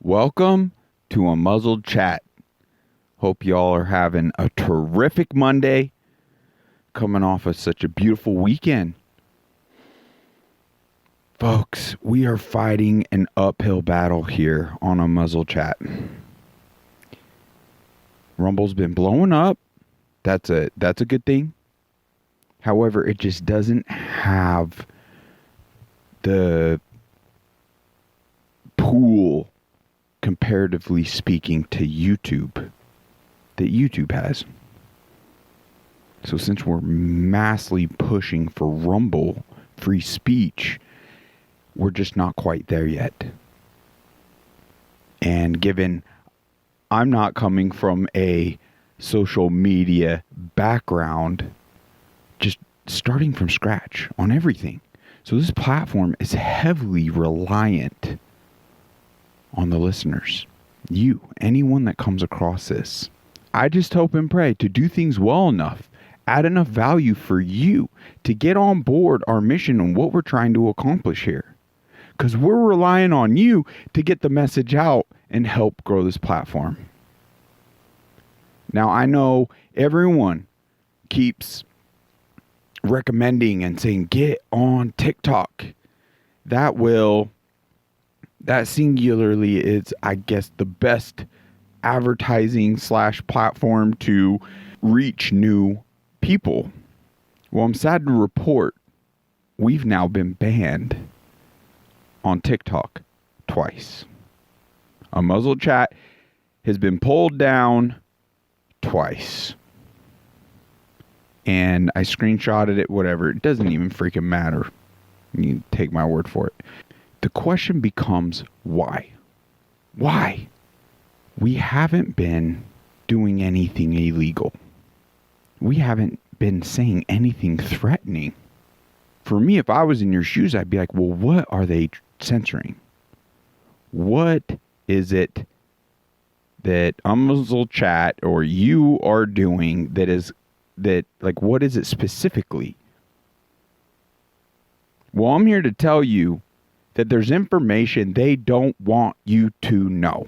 Welcome to Unmuzzled Chat. Hope y'all are having a terrific Monday, coming off of such a beautiful weekend. Folks, we are fighting an uphill battle here on Unmuzzled Chat. Rumble's been blowing up. That's a good thing. However, it just doesn't have the pool, comparatively speaking, to YouTube that YouTube has. So since we're massively pushing for Rumble free speech, we're just not quite there yet. And given I'm not coming from a social media background, just starting from scratch on everything. So this platform is heavily reliant on the listeners. You, anyone that comes across this. I just hope and pray to do things well enough, add enough value for you to get on board our mission and what we're trying to accomplish here. Because we're relying on you to get the message out and help grow this platform. Now, I know everyone keeps recommending and saying, get on TikTok. That singularly is, I guess, the best advertising / platform to reach new people. Well, I'm sad to report we've now been banned on TikTok twice. Unmuzzled Chat has been pulled down twice. And I screenshotted it, whatever. It doesn't even freaking matter. You can take my word for it. The question becomes, why? Why? We haven't been doing anything illegal. We haven't been saying anything threatening. For me, if I was in your shoes, I'd be like, well, what are they censoring? What is it that Unmuzzled Chat or you are doing what is it specifically? Well, I'm here to tell you that there's information they don't want you to know.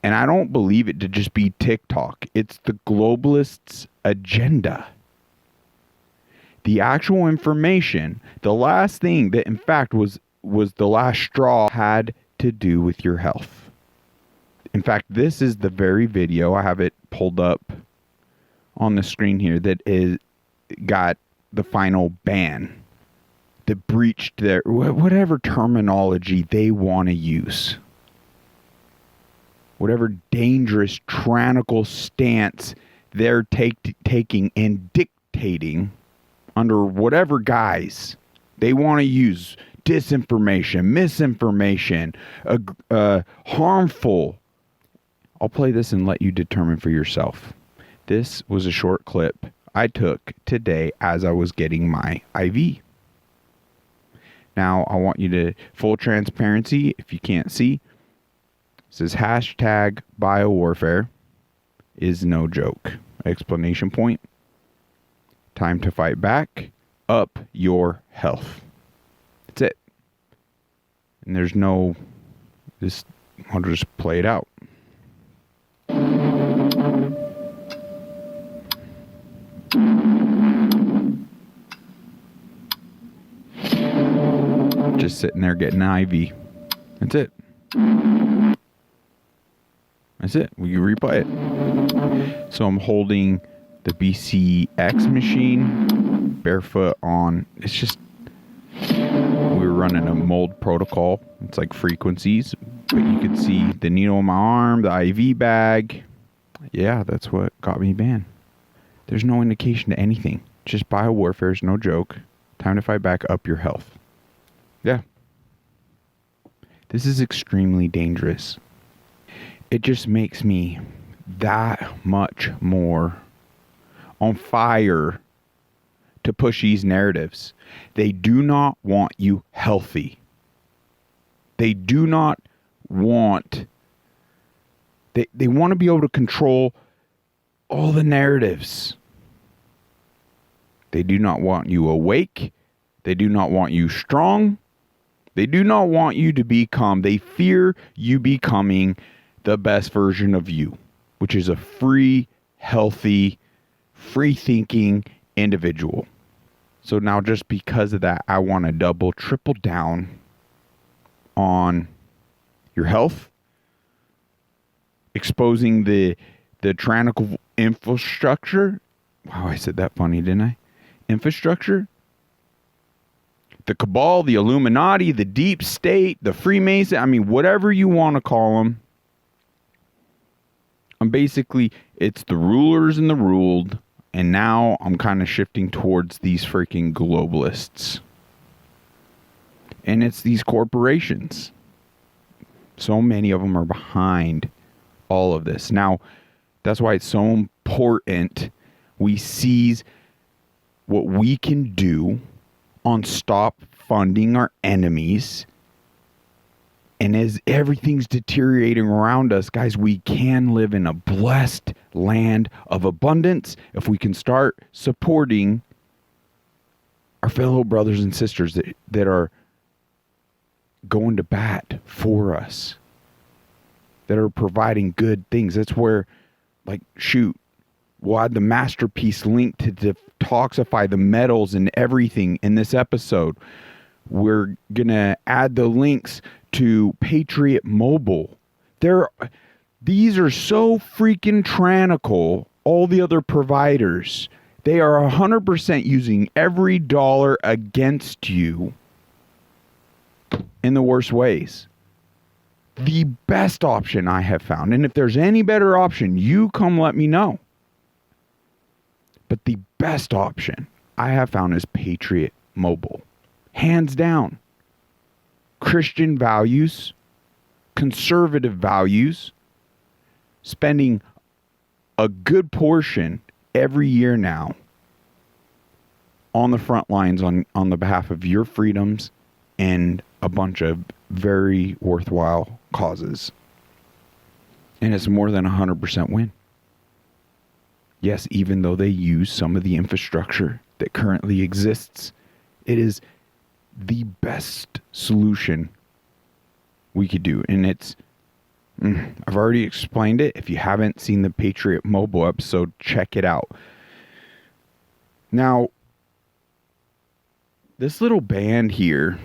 And I don't believe it to just be TikTok. It's the globalists' agenda. The actual information, the last thing that in fact was the last straw, had to do with your health. In fact, this is the very video, I have it pulled up on the screen here, that got the final ban, that breached their, whatever terminology they want to use. Whatever dangerous, tyrannical stance they're taking and dictating under whatever guise they want to use. Disinformation, misinformation, harmful. I'll play this and let you determine for yourself. This was a short clip I took today as I was getting my IV. Now, I want you to, full transparency, if you can't see, it says hashtag biowarfare is no joke. Explanation point. Time to fight back. Up your health. That's it. And there's no, I'll just play it out. Just sitting there getting an IV. That's it. That's it. We can replay it. So I'm holding the BCX machine barefoot on. It's just, we were running a mold protocol. It's like frequencies, but you could see the needle in my arm, the IV bag. Yeah, that's what got me banned. There's no indication to anything. Just biowarfare is no joke. Time to fight back. Up your health. Yeah. This is extremely dangerous. It just makes me that much more on fire to push these narratives. They do not want you healthy. They do not want... They want to be able to control all the narratives. They do not want you awake. They do not want you strong. They do not want you to become, they fear you becoming the best version of you, which is a free, healthy, free-thinking individual. So now just because of that, I want to double, triple down on your health, exposing the tyrannical infrastructure. Wow, I said that funny, didn't I? Infrastructure. The cabal, the Illuminati, the deep state, the Freemason, I mean, whatever you want to call them. Basically, it's the rulers and the ruled. And now I'm kind of shifting towards these freaking globalists. And it's these corporations. So many of them are behind all of this. Now, that's why it's so important we seize what we can do on stop funding our enemies. And as everything's deteriorating around us, guys, we can live in a blessed land of abundance if we can start supporting our fellow brothers and sisters that are going to bat for us, that are providing good things. That's where, like, shoot, we'll add the MasterPeace link to detoxify the metals and everything in this episode. We're going to add the links to Patriot Mobile. These are so freaking tyrannical. All the other providers, they are 100% using every dollar against you in the worst ways. The best option I have found, and if there's any better option, you come let me know. But the best option I have found is Patriot Mobile. Hands down. Christian values, conservative values, spending a good portion every year now on the front lines on the behalf of your freedoms and a bunch of very worthwhile causes. And it's more than 100% win. Yes, even though they use some of the infrastructure that currently exists, it is the best solution we could do. And I've already explained it. If you haven't seen the Patriot Mobile episode, check it out. Now, this little band here,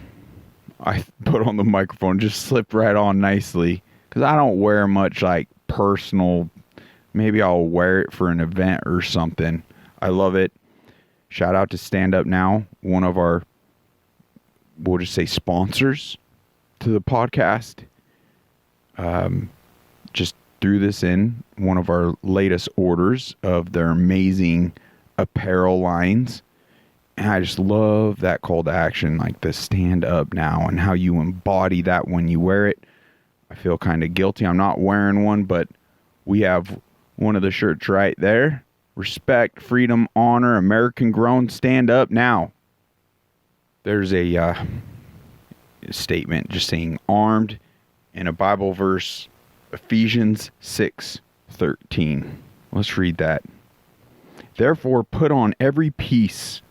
I put on the microphone, just slipped right on nicely, because I don't wear much like personal. Maybe I'll wear it for an event or something. I love it. Shout out to Stand Up Now, one of our, we'll just say, sponsors to the podcast. Just threw this in one of our latest orders of their amazing apparel lines. And I just love that call to action, like the stand up now, and how you embody that when you wear it. I feel kind of guilty. I'm not wearing one, but we have one of the shirts right there. Respect, freedom, honor, American grown, stand up now. There's a statement just saying armed, and a Bible verse, Ephesians 6:13. Let's read that. Therefore, put on every piece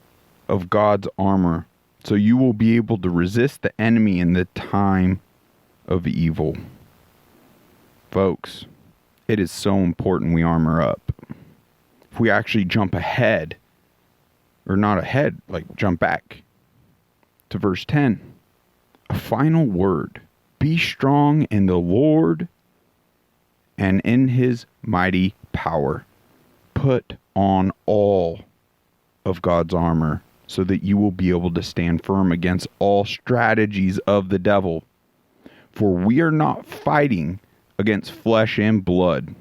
of God's armor, so you will be able to resist the enemy in the time of evil. Folks, it is so important we armor up. If we actually jump ahead, or not ahead, like jump back to verse 10, a final word. Be strong in the Lord and in his mighty power. Put on all of God's armor so that you will be able to stand firm against all strategies of the devil. For we are not fighting against flesh and blood,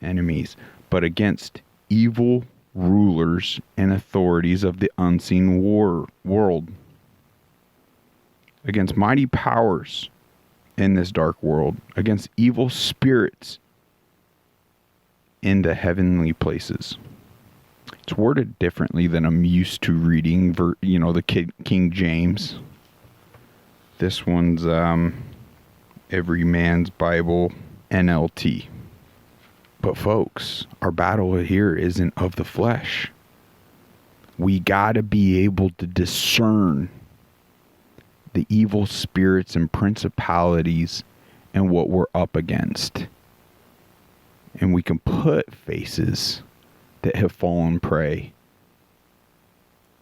enemies, but against evil rulers and authorities of the unseen world, against mighty powers in this dark world, against evil spirits in the heavenly places. It's worded differently than I'm used to reading, the King James. This one's Every Man's Bible, NLT. But folks, our battle here isn't of the flesh. We got to be able to discern the evil spirits and principalities and what we're up against. And we can put faces that have fallen prey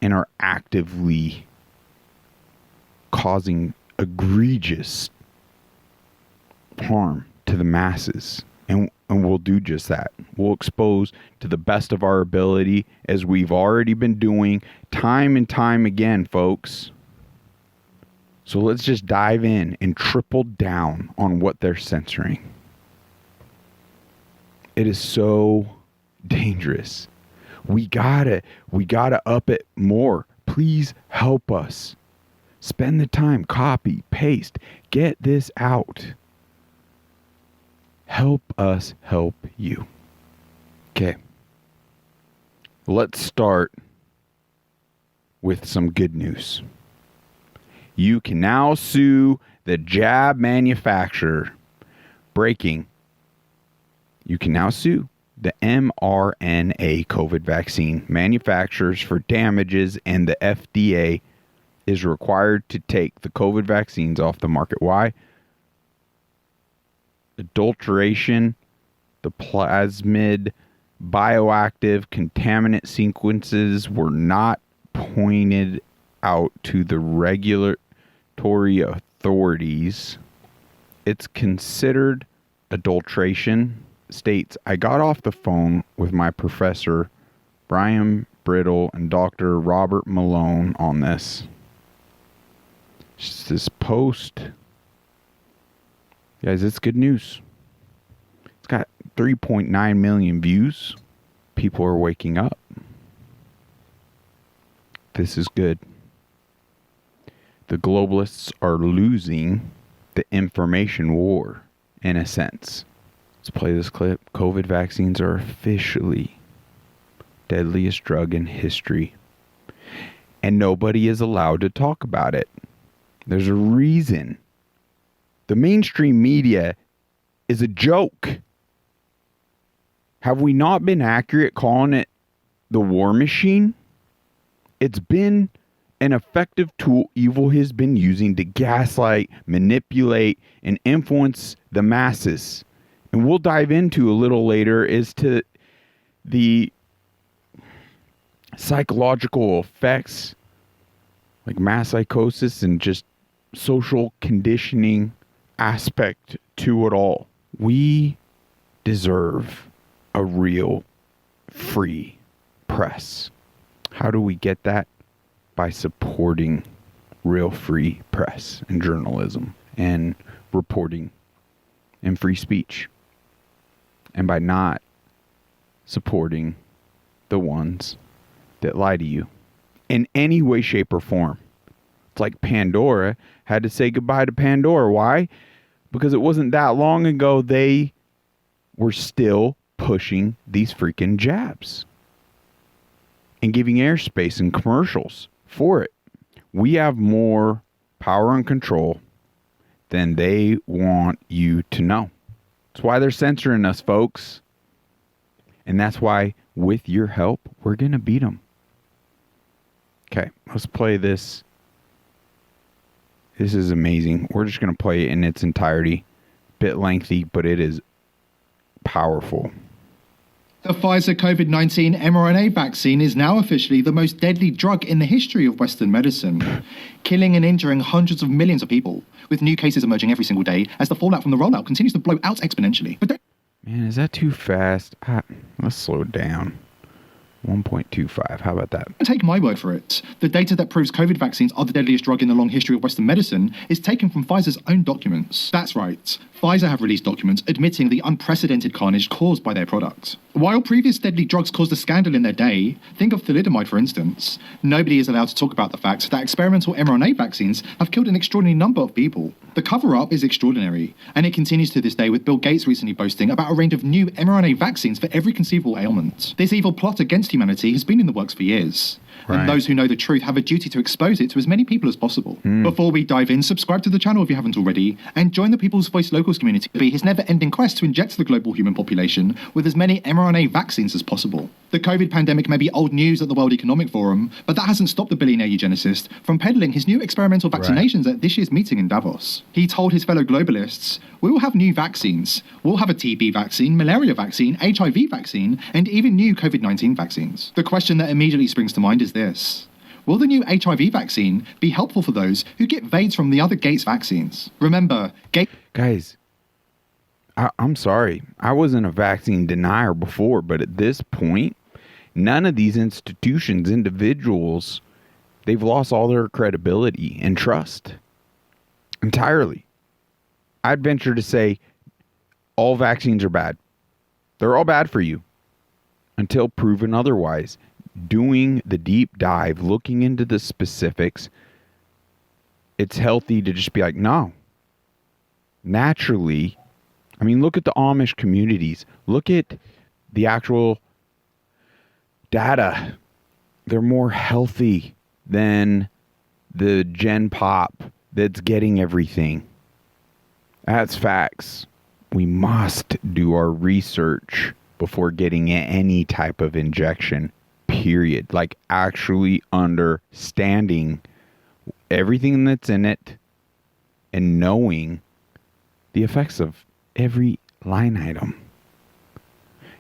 and are actively causing egregious harm to the masses. And we'll do just that. We'll expose to the best of our ability, as we've already been doing time and time again, folks. So let's just dive in and triple down on what they're censoring. It is so dangerous. We gotta up it more. Please help us. Spend the time, copy, paste, get this out. Help us help you. Okay. Let's start with some good news. You can now sue the jab manufacturer. Breaking. You can now sue the mRNA COVID vaccine manufacturers for damages, and the FDA is required to take the COVID vaccines off the market. Why? Adulteration, the plasmid, bioactive contaminant sequences were not pointed out to the regulatory authorities. It's considered adulteration. States, I got off the phone with my professor, Brian Brittle, and Dr. Robert Malone on this. Just this post. Guys, it's good news. It's got 3.9 million views. People are waking up. This is good. The globalists are losing the information war, in a sense. Let's play this clip. COVID vaccines are officially deadliest drug in history. And nobody is allowed to talk about it. There's a reason. The mainstream media is a joke. Have we not been accurate calling it the war machine? It's been an effective tool evil has been using to gaslight, manipulate, and influence the masses. And we'll dive into a little later as to the psychological effects, like mass psychosis and just social conditioning aspect to it all. We deserve a real free press. How do we get that? By supporting real free press and journalism and reporting and free speech. And by not supporting the ones that lie to you in any way, shape, or form. It's like Pandora had to say goodbye to Pandora. Why? Because it wasn't that long ago they were still pushing these freaking jabs and giving airspace and commercials for it. We have more power and control than they want you to know. That's why they're censoring us, folks. And that's why, with your help, we're going to beat them. Okay, let's play this. This is amazing. We're just going to play it in its entirety. Bit lengthy, but it is powerful. The Pfizer COVID-19 mRNA vaccine is now officially the most deadly drug in the history of Western medicine, killing and injuring hundreds of millions of people, with new cases emerging every single day as the fallout from the rollout continues to blow out exponentially. But man, is that too fast? Let's slow it down. 1.25. How about that? take my word for it. The data that proves COVID vaccines are the deadliest drug in the long history of Western medicine is taken from Pfizer's own documents. That's right. Pfizer have released documents admitting the unprecedented carnage caused by their product. While previous deadly drugs caused a scandal in their day, think of thalidomide for instance, nobody is allowed to talk about the fact that experimental mRNA vaccines have killed an extraordinary number of people. The cover-up is extraordinary, and it continues to this day with Bill Gates recently boasting about a range of new mRNA vaccines for every conceivable ailment. This evil plot against humanity has been in the works for years. Right. And those who know the truth have a duty to expose it to as many people as possible. Before we dive in, subscribe to the channel if you haven't already, and join the People's Voice Locals community to be his never-ending quest to inject the global human population with as many mRNA vaccines as possible. The COVID pandemic may be old news at the World Economic Forum, but that hasn't stopped the billionaire eugenicist from peddling his new experimental vaccinations at this year's meeting in Davos. He told his fellow globalists, "We will have new vaccines. We'll have a TB vaccine, malaria vaccine, HIV vaccine, and even new COVID-19 vaccines." The question that immediately springs to mind is this: will the new HIV vaccine be helpful for those who get VAIDS from the other Gates vaccines? Remember, Guys, I'm sorry. I wasn't a vaccine denier before, but at this point, none of these institutions, individuals, they've lost all their credibility and trust entirely. I'd venture to say all vaccines are bad. They're all bad for you until proven otherwise. Doing the deep dive, looking into the specifics, it's healthy to just be like, no. Naturally, I mean, look at the Amish communities. Look at the actual data. They're more healthy than the Gen Pop that's getting everything. That's facts. We must do our research before getting any type of injection, period. Like actually understanding everything that's in it and knowing the effects of every line item.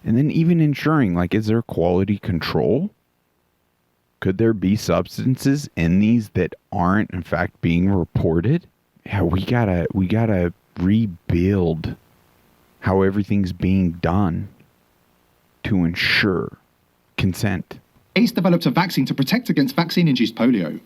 And then even ensuring, like, is there quality control? Could there be substances in these that aren't in fact being reported? Yeah, we gotta rebuild how everything's being done to ensure consent. Gates developed a vaccine to protect against vaccine-induced polio.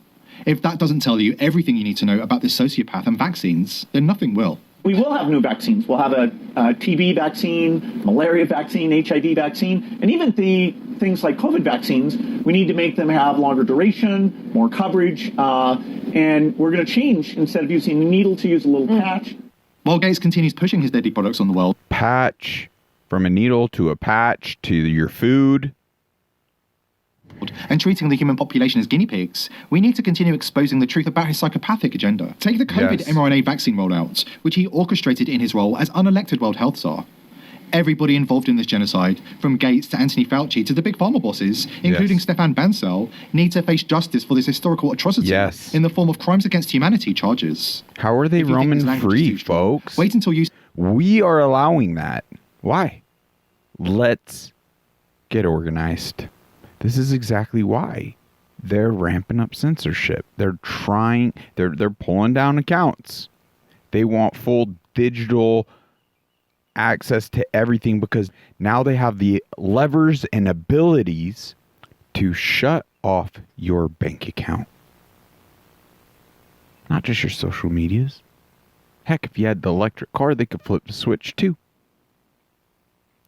If that doesn't tell you everything you need to know about this sociopath and vaccines, then nothing will. We will have new vaccines. We'll have a TB vaccine, malaria vaccine, HIV vaccine, and even the things like COVID vaccines. We need to make them have longer duration, more coverage, and we're going to change, instead of using a needle, to use a little patch. While Gates continues pushing his deadly products on the world, Patch, from a needle to a patch to your food. and treating the human population as guinea pigs, we need to continue exposing the truth about his psychopathic agenda. Take the COVID Yes. mRNA vaccine rollout, which he orchestrated in his role as unelected World Health Czar. Everybody involved in this genocide, from Gates to Anthony Fauci to the big pharma bosses, including Yes. Stefan Bancel, need to face justice for this historical atrocity Yes. in the form of crimes against humanity charges. How are they If you think roaming this language is free, too strong, folks? wait until you... We are allowing that. Why? Let's get organized. This is exactly why. They're ramping up censorship. They're pulling down accounts. They want full digital access to everything because now they have the levers and abilities to shut off your bank account. Not just your social medias. Heck, if you had the electric car, they could flip the switch too.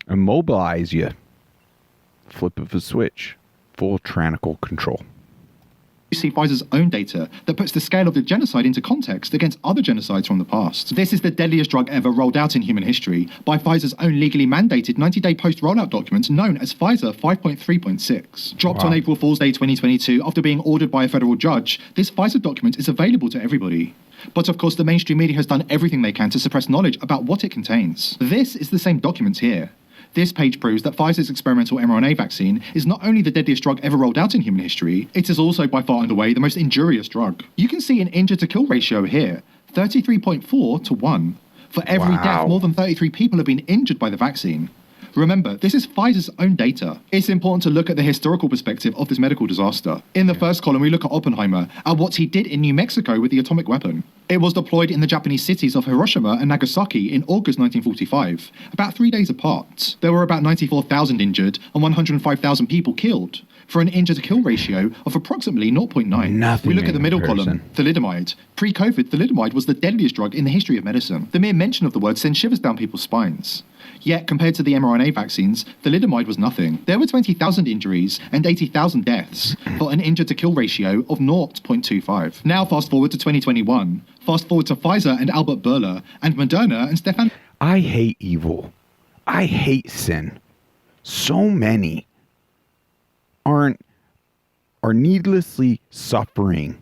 Immobilize you. Flip of a switch. Full tyrannical control. You see Pfizer's own data that puts the scale of the genocide into context against other genocides from the past. This is the deadliest drug ever rolled out in human history by Pfizer's own legally mandated 90-day post-rollout document known as Pfizer 5.3.6. Dropped on April Fool's Day 2022 after being ordered by a federal judge, this Pfizer document is available to everybody. But of course the mainstream media has done everything they can to suppress knowledge about what it contains. This is the same document here. This page proves that Pfizer's experimental mRNA vaccine is not only the deadliest drug ever rolled out in human history, it is also by far and away the most injurious drug. You can see an injured-to-kill ratio here, 33.4 to 1. For every death, more than 33 people have been injured by the vaccine. Remember, this is Pfizer's own data. It's important to look at the historical perspective of this medical disaster. In the first column, we look at Oppenheimer and what he did in New Mexico with the atomic weapon. It was deployed in the Japanese cities of Hiroshima and Nagasaki in August 1945, about 3 days apart. There were about 94,000 injured and 105,000 people killed, for an injured-to-kill ratio of approximately 0.9. Nothing We look at the middle comparison. column, thalidomide. Pre-COVID, thalidomide was the deadliest drug in the history of medicine. The mere mention of the word sends shivers down people's spines. Yet, compared to the mRNA vaccines, thalidomide was nothing. There were 20,000 injuries and 80,000 deaths, for an injured-to-kill ratio of 0.25. Now fast forward to 2021. Fast forward to Pfizer and Albert Bourla, and Moderna and Stefan... I hate evil. I hate sin. So many aren't are needlessly suffering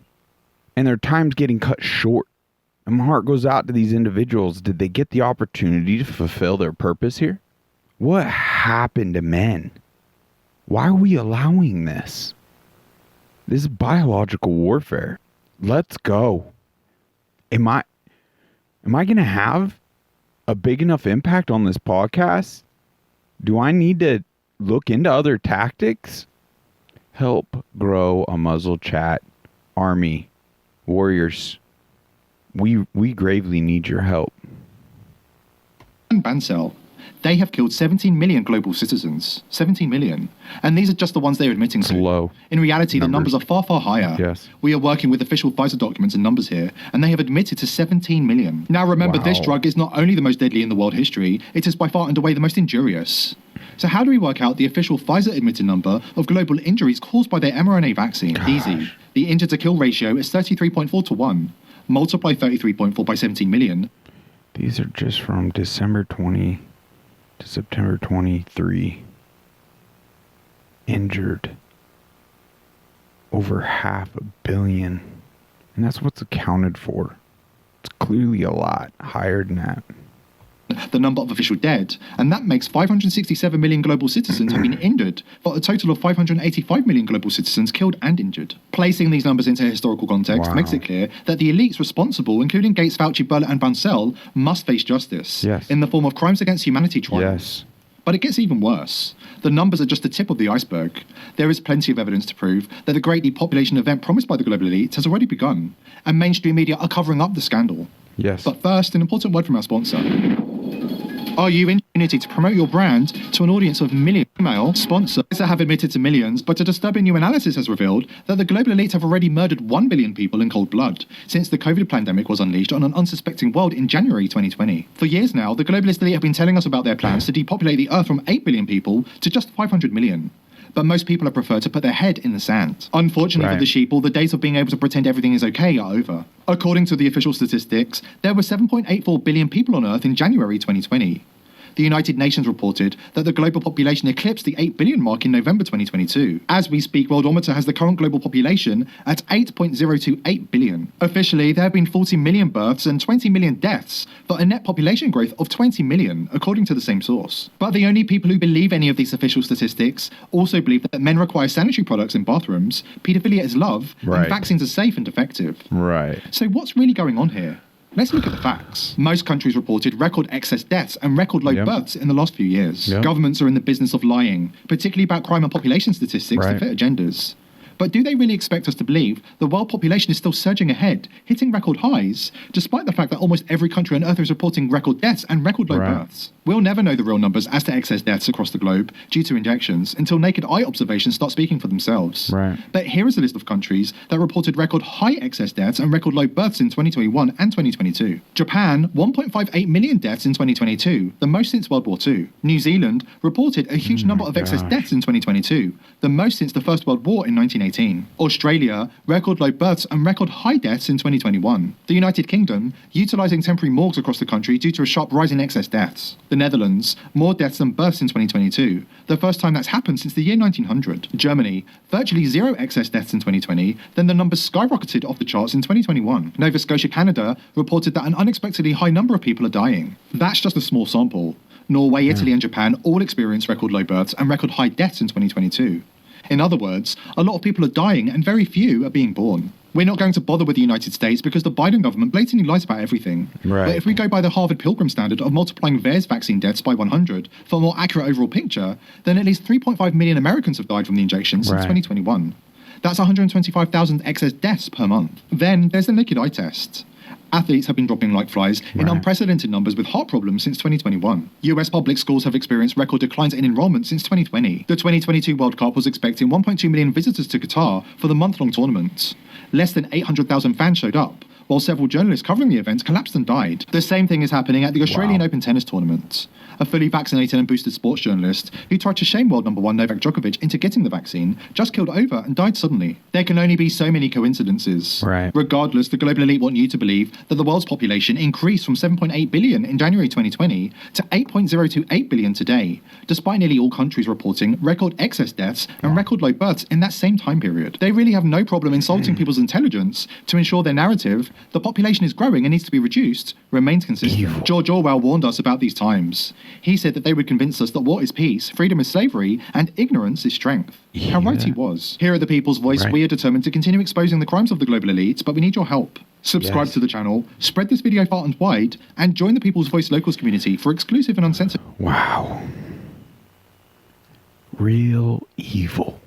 and their time's getting cut short. And my heart goes out to these individuals. Did they get the opportunity to fulfill their purpose here? What happened to men? Why are we allowing this? This is biological warfare. Let's go. Am I going to have a big enough impact on this podcast? Do I need to look into other tactics? Help grow a Muzzled Chat army. Warriors, we gravely need your help. And Bancel. They have killed 17 million global citizens. 17 million. And these are just the ones they're admitting to. Low. In reality, the numbers are far, far higher. Yes. We are working with official Pfizer documents and numbers here, and they have admitted to 17 million. Now remember, this drug is not only the most deadly in the world history, it is by far and away the most injurious. So how do we work out the official Pfizer admitted number of global injuries caused by their mRNA vaccine? Easy. The injured to kill ratio is 33.4 to 1. Multiply 33.4 by 17 million. These are just from December 20 to September 23. Injured. Over 500 million. And that's what's accounted for. It's clearly a lot higher than that. The number of official dead, and that makes 567 million global citizens have been injured, but a total of 585 million global citizens killed and injured. Placing these numbers into historical context makes it clear that the elites responsible, including Gates, Fauci, Burlett, and Bancel, must face justice in the form of crimes against humanity trials. But it gets even worse. The numbers are just the tip of the iceberg. There is plenty of evidence to prove that the great depopulation event promised by the global elite has already begun, and mainstream media are covering up the scandal. But first, an important word from our sponsor. Are you in opportunity to promote your brand to an audience of million email sponsors that have admitted to millions, but a disturbing new analysis has revealed that the global elite have already murdered 1 billion people in cold blood since the COVID pandemic was unleashed on an unsuspecting world in January 2020. For years now, the globalist elite have been telling us about their plans to depopulate the Earth from 8 billion people to just 500 million. But most people have preferred to put their head in the sand. Unfortunately for the sheeple, the days of being able to pretend everything is okay are over. According to the official statistics, there were 7.84 billion people on Earth in January 2020. The United Nations reported that the global population eclipsed the 8 billion mark in November 2022. As we speak, Worldometer has the current global population at 8.028 billion. Officially, there have been 40 million births and 20 million deaths, for a net population growth of 20 million, according to the same source. But the only people who believe any of these official statistics also believe that men require sanitary products in bathrooms, paedophilia is love, and vaccines are safe and effective. So what's really going on here? Let's look at the facts. Most countries reported record excess deaths and record low births in the last few years. Governments are in the business of lying, particularly about crime and population statistics to fit agendas. But do they really expect us to believe the world population is still surging ahead, hitting record highs, despite the fact that almost every country on Earth is reporting record deaths and record low births? We'll never know the real numbers as to excess deaths across the globe due to injections until naked eye observations start speaking for themselves. But here is a list of countries that reported record high excess deaths and record low births in 2021 and 2022. Japan, 1.58 million deaths in 2022, the most since World War II. New Zealand reported a huge number of excess deaths in 2022, the most since the First World War in 1918. Australia, record low births and record high deaths in 2021. The United Kingdom, utilising temporary morgues across the country due to a sharp rise in excess deaths. The Netherlands, more deaths than births in 2022, the first time that's happened since the year 1900. Germany, virtually zero excess deaths in 2020, then the numbers skyrocketed off the charts in 2021. Nova Scotia, Canada, reported that an unexpectedly high number of people are dying. That's just a small sample. Norway, Italy and Japan all experienced record low births and record high deaths in 2022. In other words, a lot of people are dying and very few are being born. We're not going to bother with the United States because the Biden government blatantly lies about everything. But if we go by the Harvard Pilgrim standard of multiplying VAERS vaccine deaths by 100 for a more accurate overall picture, then at least 3.5 million Americans have died from the injection since 2021. That's 125,000 excess deaths per month. Then there's the naked eye test. Athletes have been dropping like flies in unprecedented numbers with heart problems since 2021. US public schools have experienced record declines in enrollment since 2020. The 2022 World Cup was expecting 1.2 million visitors to Qatar for the month-long tournament. Less than 800,000 fans showed up, while several journalists covering the event collapsed and died. The same thing is happening at the Australian Open tennis tournament. A fully vaccinated and boosted sports journalist who tried to shame world number one Novak Djokovic into getting the vaccine just killed over and died suddenly. There can only be so many coincidences. Right. Regardless, the global elite want you to believe that the world's population increased from 7.8 billion in January 2020 to 8.028 billion today, despite nearly all countries reporting record excess deaths and record low births in that same time period. They really have no problem insulting people's intelligence to ensure their narrative, the population is growing and needs to be reduced, remains consistent. Evil. George Orwell warned us about these times. He said that they would convince us that war is peace, freedom is slavery, and ignorance is strength. How right he was. Here at the People's Voice, we are determined to continue exposing the crimes of the global elite, but we need your help. Subscribe to the channel, spread this video far and wide, and join the People's Voice Locals community for exclusive and uncensored... Wow. Real evil.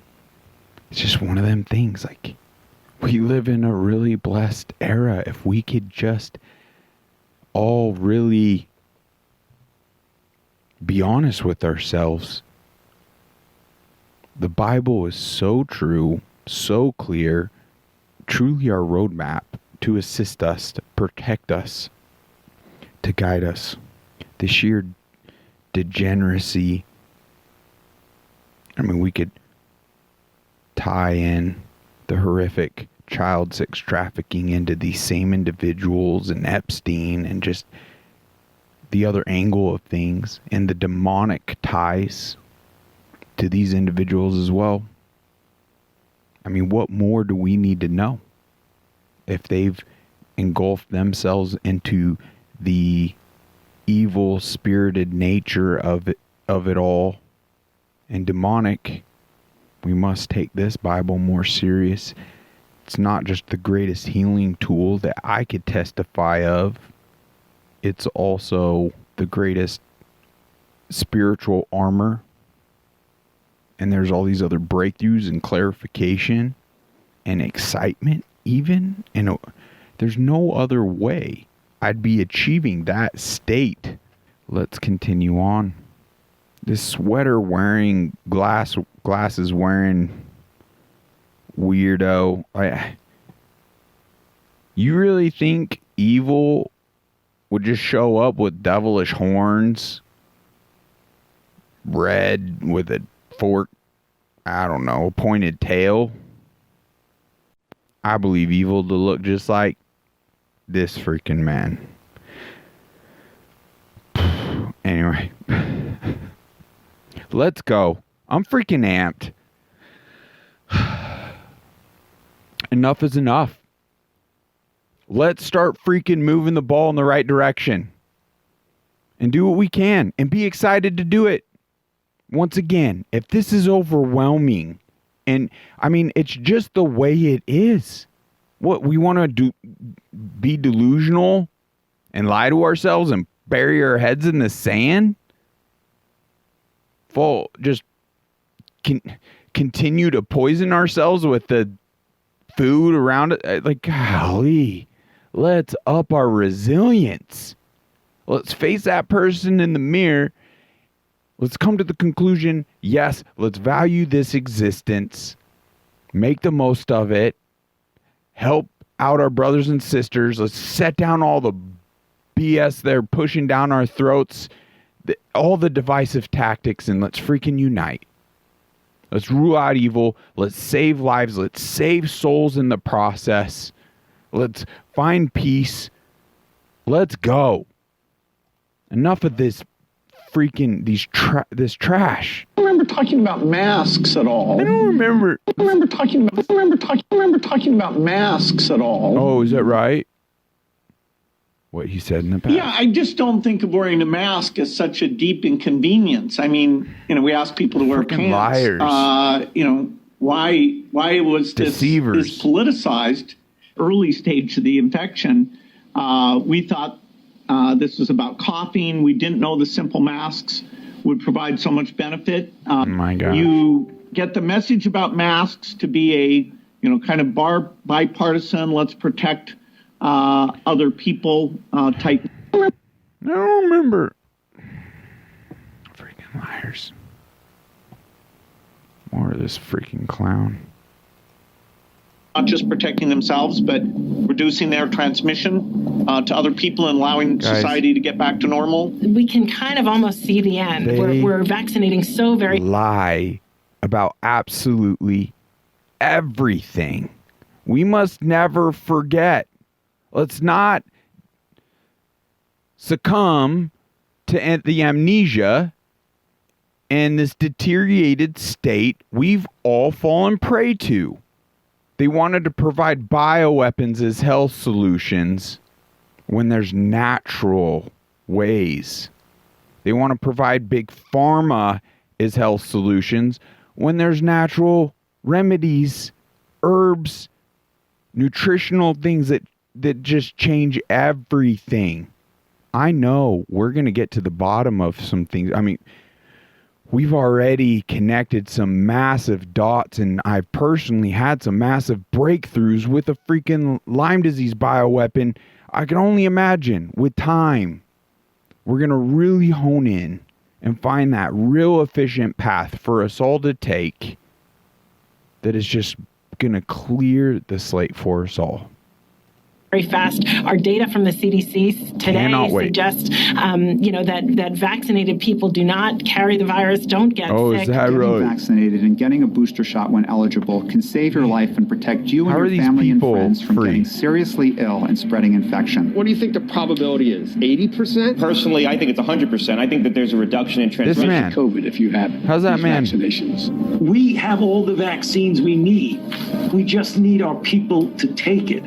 It's just one of them things. Like, we live in a really blessed era. If we could just all really be honest with ourselves. The Bible is so true, so clear, truly our roadmap to assist us, to protect us, to guide us. The sheer degeneracy. I mean, we could tie in the horrific child sex trafficking into these same individuals and Epstein and just the other angle of things and the demonic ties to these individuals as well. I mean, what more do we need to know? If they've engulfed themselves into the evil spirited nature of it all and demonic, we must take this Bible more serious. It's not just the greatest healing tool that I could testify of. It's also the greatest spiritual armor. And there's all these other breakthroughs and clarification and excitement even. And there's no other way I'd be achieving that state. Let's continue on. This sweater wearing, glasses wearing weirdo. You really think evil would just show up with devilish horns, red with a fork, I don't know, pointed tail? I believe evil to look just like this freaking man. Anyway. Let's go. I'm freaking amped. Enough is enough. Let's start freaking moving the ball in the right direction. And do what we can. And be excited to do it. Once again, if this is overwhelming, and I mean, it's just the way it is. What, we want to do, be delusional and lie to ourselves and bury our heads in the sand? Just continue to poison ourselves with the food around it? Like, golly, let's up our resilience. Let's face that person in the mirror. Let's come to the conclusion, yes, let's value this existence, make the most of it, help out our brothers and sisters. Let's set down all the BS they're pushing down our throats, all the divisive tactics, and let's freaking unite. Let's rule out evil. Let's save lives. Let's save souls in the process. Let's find peace. Let's go. Enough of this freaking this trash. I don't remember talking about masks at all. I don't remember. I don't remember talking about masks at all. Oh, is that right? What he said in the past? Yeah, I just don't think of wearing a mask as such a deep inconvenience. I mean, we ask people to wear freaking pants. Liars. Why was Deceivers. this politicized? Early stage of the infection, we thought this was about coughing. We didn't know the simple masks would provide so much benefit. My God. You get the message about masks to be a kind of bipartisan, let's protect other people type. I don't remember. Freaking liars. More of this freaking clown. not just protecting themselves, but reducing their transmission to other people and allowing society to get back to normal. We can kind of almost see the end. We're vaccinating so very... Lie about absolutely everything. We must never forget. Let's not succumb to the amnesia and this deteriorated state we've all fallen prey to. They wanted to provide bioweapons as health solutions when there's natural ways. They want to provide big pharma as health solutions when there's natural remedies, herbs, nutritional things that just change everything. I know we're going to get to the bottom of some things. I mean, we've already connected some massive dots, and I've personally had some massive breakthroughs with a freaking Lyme disease bioweapon. I can only imagine with time, we're going to really hone in and find that real efficient path for us all to take that is just going to clear the slate for us all. Very fast. Our data from the CDC today suggests, that vaccinated people do not carry the virus, don't get sick. Is that right? Getting vaccinated and getting a booster shot when eligible can save your life and protect you and your family and friends from getting seriously ill and spreading infection. What do you think the probability is? 80%? Personally, I think it's 100%. I think that there's a reduction in transmission of COVID if you have vaccinations. We have all the vaccines we need. We just need our people to take it.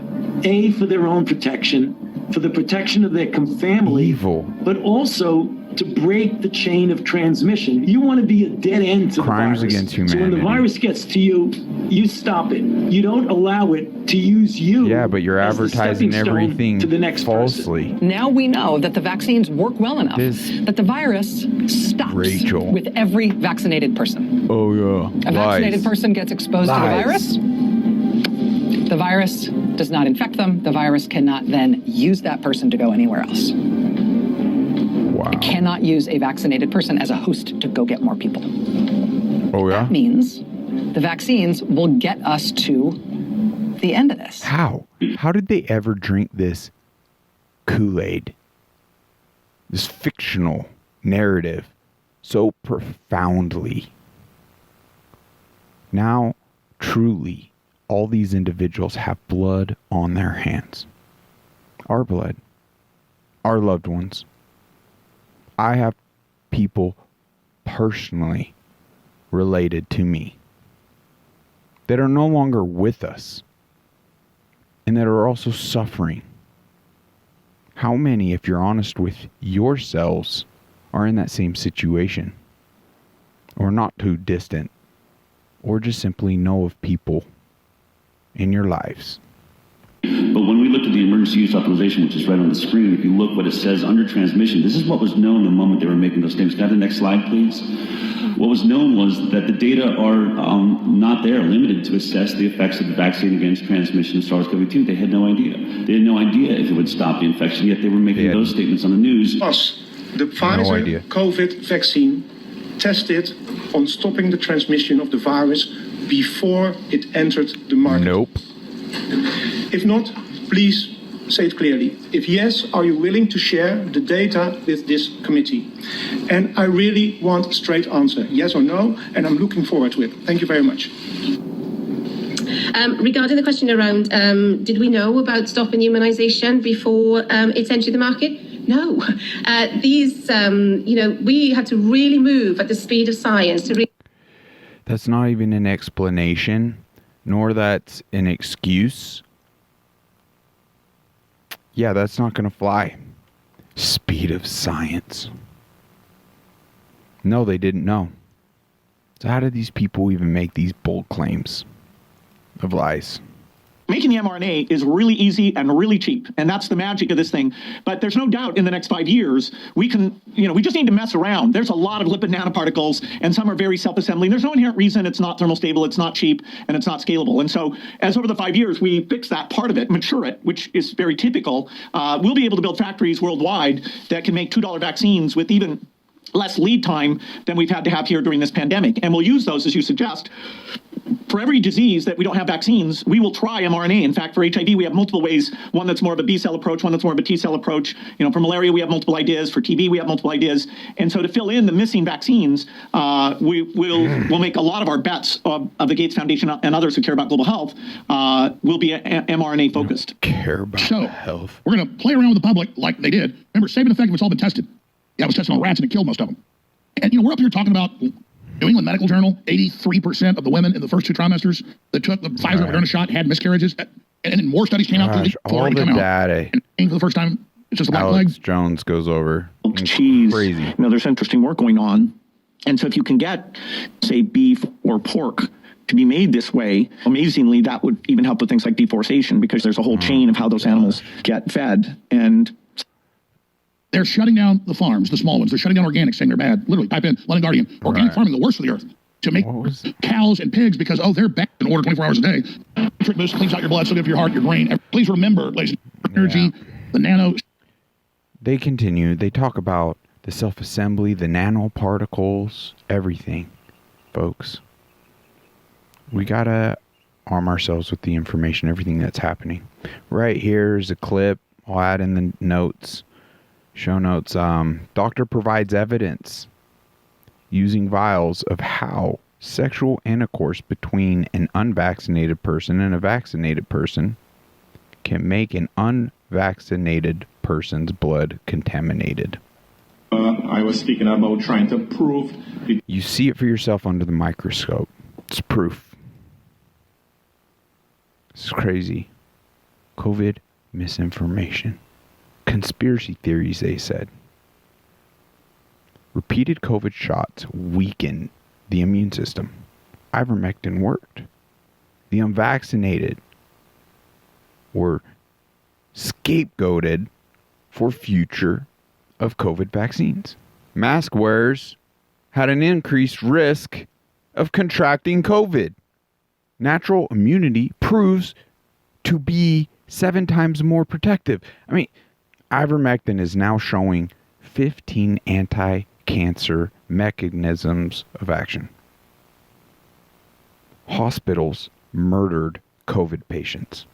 A, for their own protection, for the protection of their family, but also to break the chain of transmission. You want to be a dead end to crimes the virus. Against humanity. So when the virus gets to you, you stop it. You don't allow it to use you. Yeah, but you're advertising everything to the next falsely. Person. Now we know that the vaccines work well enough that the virus stops with every vaccinated person. Oh, yeah. A vaccinated person gets exposed to the virus. The virus does not infect them. The virus cannot then use that person to go anywhere else. Wow. It cannot use a vaccinated person as a host to go get more people. Oh, yeah? That means the vaccines will get us to the end of this. How? How did they ever drink this Kool-Aid? This fictional narrative so profoundly. Now, truly, all these individuals have blood on their hands. Our blood. Our loved ones. I have people personally related to me that are no longer with us and that are also suffering. How many, if you're honest with yourselves, are in that same situation? Or not too distant? Or just simply know of people in your lives? But when we looked at the emergency use authorization, which is right on the screen, if you look what it says under transmission, this is what was known the moment they were making those statements. Can I have the next slide, please? What was known was that the data are not there, limited to assess the effects of the vaccine against transmission of SARS-CoV-2. They had no idea. They had no idea if it would stop the infection, yet they were making those statements on the news. Plus, the Pfizer COVID vaccine tested on stopping the transmission of the virus before it entered the market. Nope. If not, please say it clearly. If yes, are you willing to share the data with this committee? And I really want a straight answer, yes or no, and I'm looking forward to it. Thank you very much. Regarding the question around, did we know about stopping immunization before it entered the market? No. We had to really move at the speed of science. That's not even an explanation, nor that's an excuse. Yeah, that's not going to fly. Speed of science. No, they didn't know. So how did these people even make these bold claims of lies? Making the mRNA is really easy and really cheap, and that's the magic of this thing. But there's no doubt in the next 5 years, we can, we just need to mess around. There's a lot of lipid nanoparticles, and some are very self-assembling. There's no inherent reason it's not thermal stable, it's not cheap, and it's not scalable. And so as over the 5 years, we fix that part of it, mature it, which is very typical, we'll be able to build factories worldwide that can make $2 vaccines with even less lead time than we've had to have here during this pandemic. And we'll use those, as you suggest, for every disease that we don't have vaccines, we will try mRNA. In fact, for HIV, we have multiple ways. One that's more of a B cell approach, one that's more of a T cell approach. For malaria, we have multiple ideas. For TB, we have multiple ideas. And so to fill in the missing vaccines, we'll make a lot of our bets of the Gates Foundation and others who care about global health will be mRNA focused. Care about health. We're going to play around with the public like they did. Remember, safe and effective, it's all been tested. Yeah, it was tested on rats and it killed most of them. And, we're up here talking about New England Medical Journal, 83% of the women in the first 2 trimesters that took the Pfizer Moderna shot had miscarriages. And then more studies came out. All the data. And for the first time, it's just a black Alex flag. Jones goes over. Cheese. Crazy. There's interesting work going on. And so if you can get, say, beef or pork to be made this way, amazingly, that would even help with things like deforestation, because there's a whole chain of how those animals get fed. And they're shutting down the farms, the small ones. They're shutting down organics, saying they're bad. Literally, type in London Guardian. Organic farming, the worst for the earth. To make cows and pigs, because, they're bad in order 24 hours a day. Patriot Mobile cleans out your blood, so good for your heart, your brain. Please remember, ladies, energy, the nano. They continue. They talk about the self-assembly, the nanoparticles, everything. Folks, we got to arm ourselves with the information, everything that's happening. Right here is a clip. I'll add in the notes. Show notes. Doctor provides evidence using vials of how sexual intercourse between an unvaccinated person and a vaccinated person can make an unvaccinated person's blood contaminated. I was speaking about trying to prove. You see it for yourself under the microscope. It's proof. This is crazy. COVID misinformation. Conspiracy theories, they said. Repeated COVID shots weaken the immune system. Ivermectin worked. The unvaccinated were scapegoated for future of COVID vaccines. Mask wearers had an increased risk of contracting COVID. Natural immunity proves to be 7 times more protective. Ivermectin is now showing 15 anti-cancer mechanisms of action. Hospitals murdered COVID patients.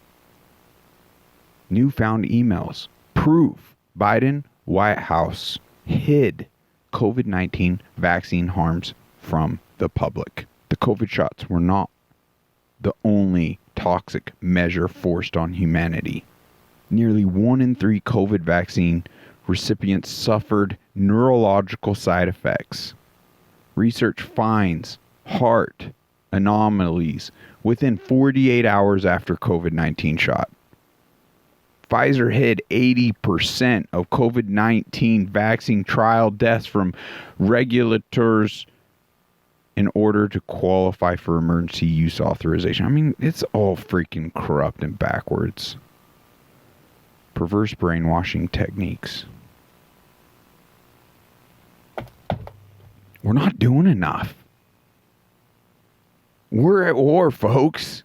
Newfound emails prove Biden White House hid COVID-19 vaccine harms from the public. The COVID shots were not the only toxic measure forced on humanity. Nearly 1 in 3 COVID vaccine recipients suffered neurological side effects. Research finds heart anomalies within 48 hours after COVID-19 shot. Pfizer hid 80% of COVID-19 vaccine trial deaths from regulators in order to qualify for emergency use authorization. It's all freaking corrupt and backwards. Perverse brainwashing techniques. We're not doing enough. We're at war, folks.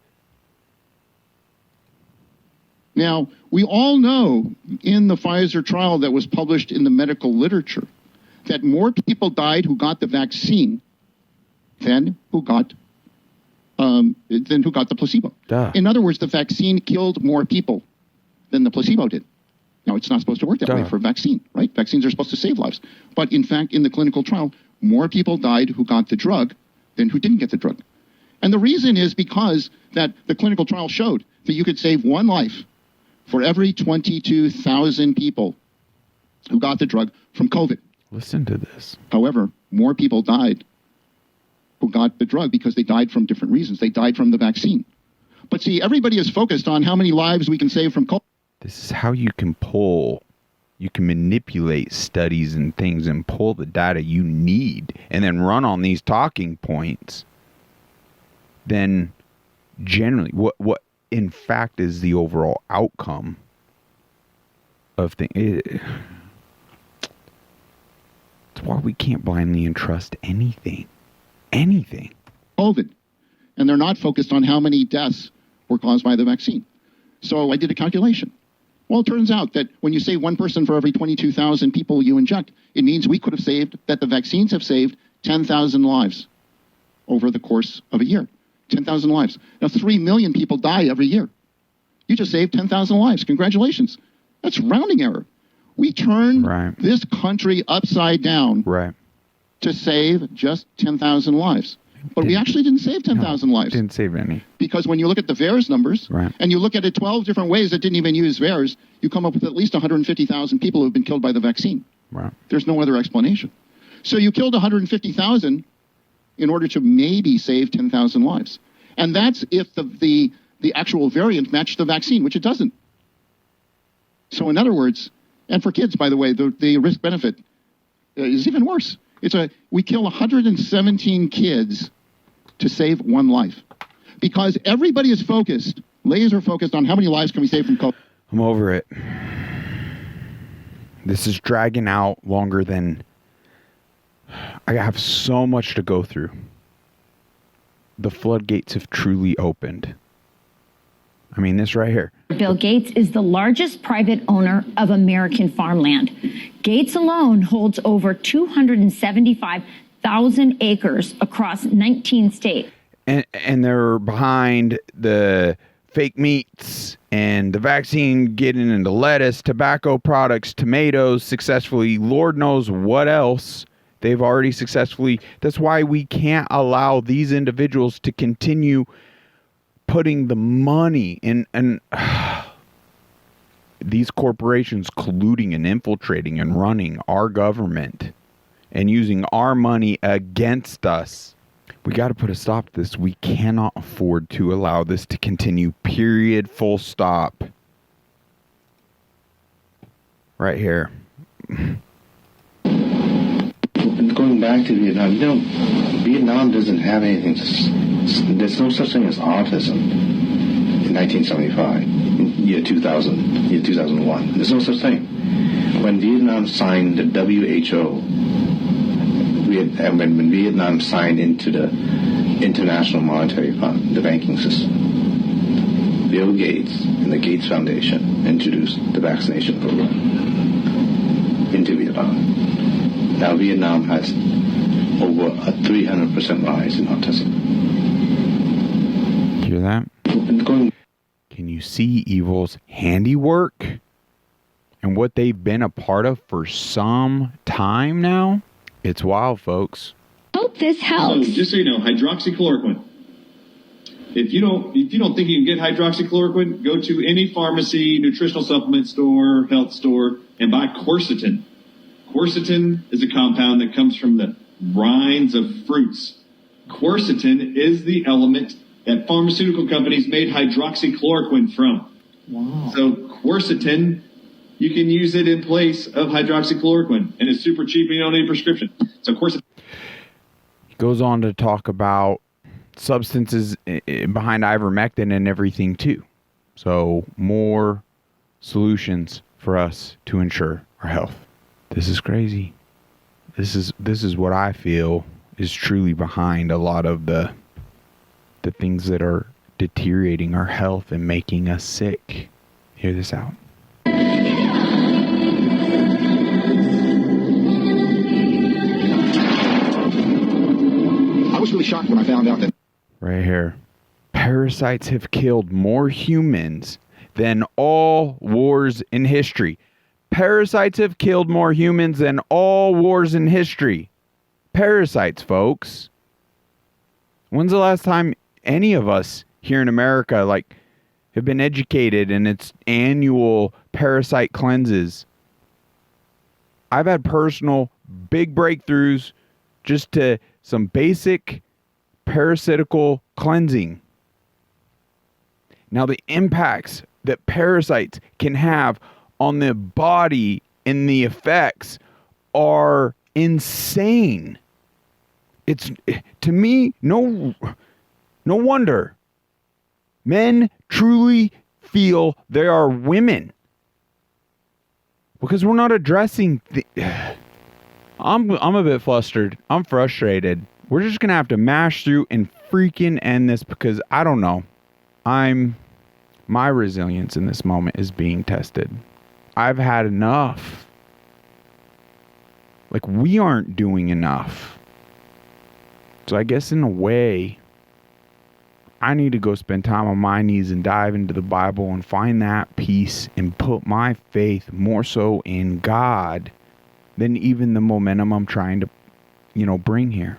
Now, we all know in the Pfizer trial that was published in the medical literature that more people died who got the vaccine than who got the placebo. Duh. In other words, the vaccine killed more people than the placebo did. Now, it's not supposed to work that way for a vaccine, right? Vaccines are supposed to save lives. But in fact, in the clinical trial, more people died who got the drug than who didn't get the drug. And the reason is because that the clinical trial showed that you could save 1 life for every 22,000 people who got the drug from COVID. Listen to this. However, more people died who got the drug because they died from different reasons. They died from the vaccine. But see, everybody is focused on how many lives we can save from COVID. This is how you can manipulate studies and things and pull the data you need and then run on these talking points. Then generally, what in fact is the overall outcome of things. It's why we can't blindly entrust anything. Anything. COVID. And they're not focused on how many deaths were caused by the vaccine. So I did a calculation. Well, it turns out that when you save 1 person for every 22,000 people you inject, it means we could have saved, that the vaccines have saved 10,000 lives over the course of a year. 10,000 lives. Now, 3 million people die every year. You just saved 10,000 lives. Congratulations. That's rounding error. We turned this country upside down to save just 10,000 lives. But we actually didn't save 10,000 lives. Didn't save any. Because when you look at the VAERS numbers, and you look at it 12 different ways that didn't even use VAERS, you come up with at least 150,000 people who've been killed by the vaccine. There's no other explanation. So you killed 150,000 in order to maybe save 10,000 lives. And that's if the actual variant matched the vaccine, which it doesn't. So in other words, and for kids, by the way, the risk-benefit is even worse. We kill 117 kids to save one life. Because everybody is focused, laser focused on how many lives can we save from COVID. I'm over it. This is dragging out longer than... I have so much to go through. The floodgates have truly opened. I mean, this right here. Bill Gates is the largest private owner of American farmland. Gates alone holds over 275,000 acres across 19 states. And they're behind the fake meats and the vaccine getting into lettuce, tobacco products, tomatoes successfully, Lord knows what else they've already successfully. That's why we can't allow these individuals to continue putting the money in and these corporations colluding and infiltrating and running our government and using our money against us. We got to put a stop to this. We cannot afford to allow this to continue. Period. Full stop. Right here. Going back to Vietnam, Vietnam doesn't have anything. There's no such thing as autism in 1975, in year 2000, year 2001. There's no such thing. When Vietnam signed the WHO, and when Vietnam signed into the International Monetary Fund, the banking system, Bill Gates and the Gates Foundation introduced the vaccination program into Vietnam. Now Vietnam has over a 300% rise in autism. Hear that? Can you see evil's handiwork and what they've been a part of for some time now? It's wild, folks. Hope this helps. So just so you know, hydroxychloroquine. If you don't think you can get hydroxychloroquine, go to any pharmacy, nutritional supplement store, health store, and buy quercetin. Quercetin is a compound that comes from the rinds of fruits. Quercetin is the element that pharmaceutical companies made hydroxychloroquine from. Wow. So quercetin, you can use it in place of hydroxychloroquine, and it's super cheap and you don't need a prescription. So quercetin. He goes on to talk about substances behind ivermectin and everything too. So more solutions for us to ensure our health. This is crazy. This is what I feel is truly behind a lot of the things that are deteriorating our health and making us sick. Hear this out. I was really shocked when I found out that... Right here. Parasites have killed more humans than all wars in history. Parasites have killed more humans than all wars in history. Parasites, folks. When's the last time any of us here in America have been educated in its annual parasite cleanses? I've had personal big breakthroughs just to some basic parasitical cleansing. Now, the impacts that parasites can have on the body and the effects are insane. It's, to me, no wonder men truly feel they are women, because we're not addressing I'm a bit flustered. I'm frustrated. We're just gonna have to mash through and freaking end this, because I don't know. My resilience in this moment is being tested. I've had enough. We aren't doing enough. So I guess in a way, I need to go spend time on my knees and dive into the Bible and find that peace and put my faith more so in God than even the momentum I'm trying to, bring here.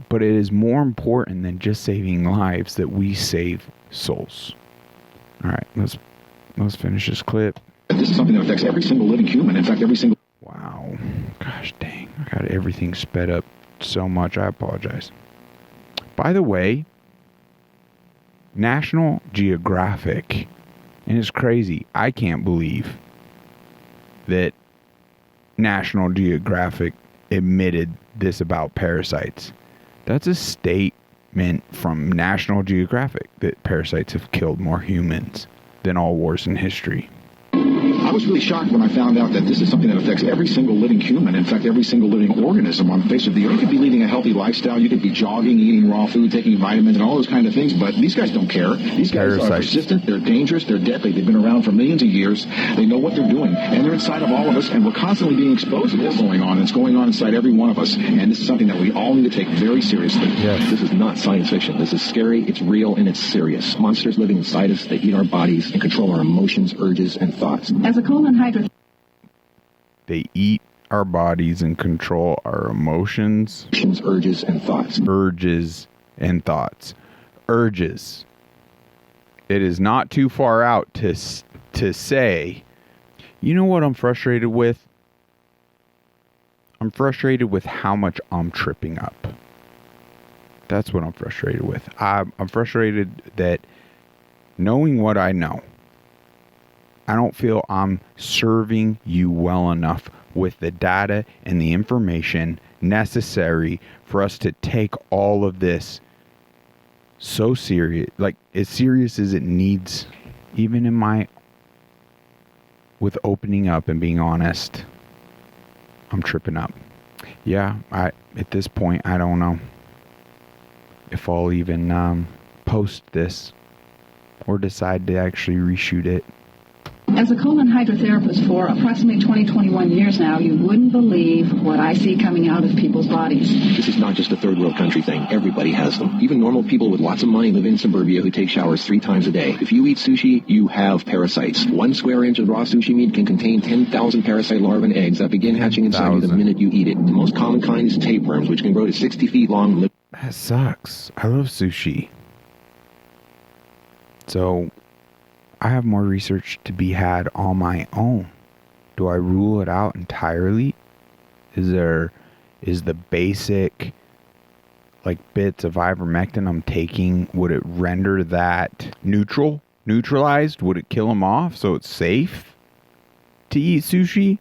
But it is more important than just saving lives that we save souls. All right, let's finish this clip. This is something that affects every single living human. In fact, every single... Wow. Gosh dang. I got everything sped up so much. I apologize. By the way, National Geographic, and it's crazy. I can't believe that National Geographic admitted this about parasites. That's a statement from National Geographic that parasites have killed more humans than all wars in history. I was really shocked when I found out that this is something that affects every single living human. In fact, every single living organism on the face of the earth. You could be leading a healthy lifestyle. You could be jogging, eating raw food, taking vitamins, and all those kind of things. But these guys don't care. These guys are persistent. They're dangerous. They're deadly. They've been around for millions of years. They know what they're doing. And they're inside of all of us. And we're constantly being exposed to what's going on. It's going on inside every one of us. And this is something that we all need to take very seriously. Yes. This is not science fiction. This is scary. It's real. And it's serious. Monsters living inside us. They eat our bodies and control our emotions, urges, and thoughts. As a colon hydro... They eat our bodies and control our emotions, urges, and thoughts. Urges and thoughts. Urges. It is not too far out to say, you know what I'm frustrated with? I'm frustrated with how much I'm tripping up. That's what I'm frustrated with. I'm frustrated that knowing what I know, I don't feel I'm serving you well enough with the data and the information necessary for us to take all of this so serious, like as serious as it needs, even with opening up and being honest. I'm tripping up. Yeah, at this point, I don't know if I'll even post this or decide to actually reshoot it. As a colon hydrotherapist for approximately 21 years now, you wouldn't believe what I see coming out of people's bodies. This is not just a third world country thing. Everybody has them. Even normal people with lots of money live in suburbia who take showers 3 times a day. If you eat sushi, you have parasites. 1 square inch of raw sushi meat can contain 10,000 parasite larvae and eggs that begin hatching inside you the minute you eat it. The most common kind is tapeworms, which can grow to 60 feet long. That sucks. I love sushi. So I have more research to be had on my own. Do I rule it out entirely? Is the basic bits of ivermectin I'm taking, would it render that neutralized? Would it kill them off so it's safe to eat sushi?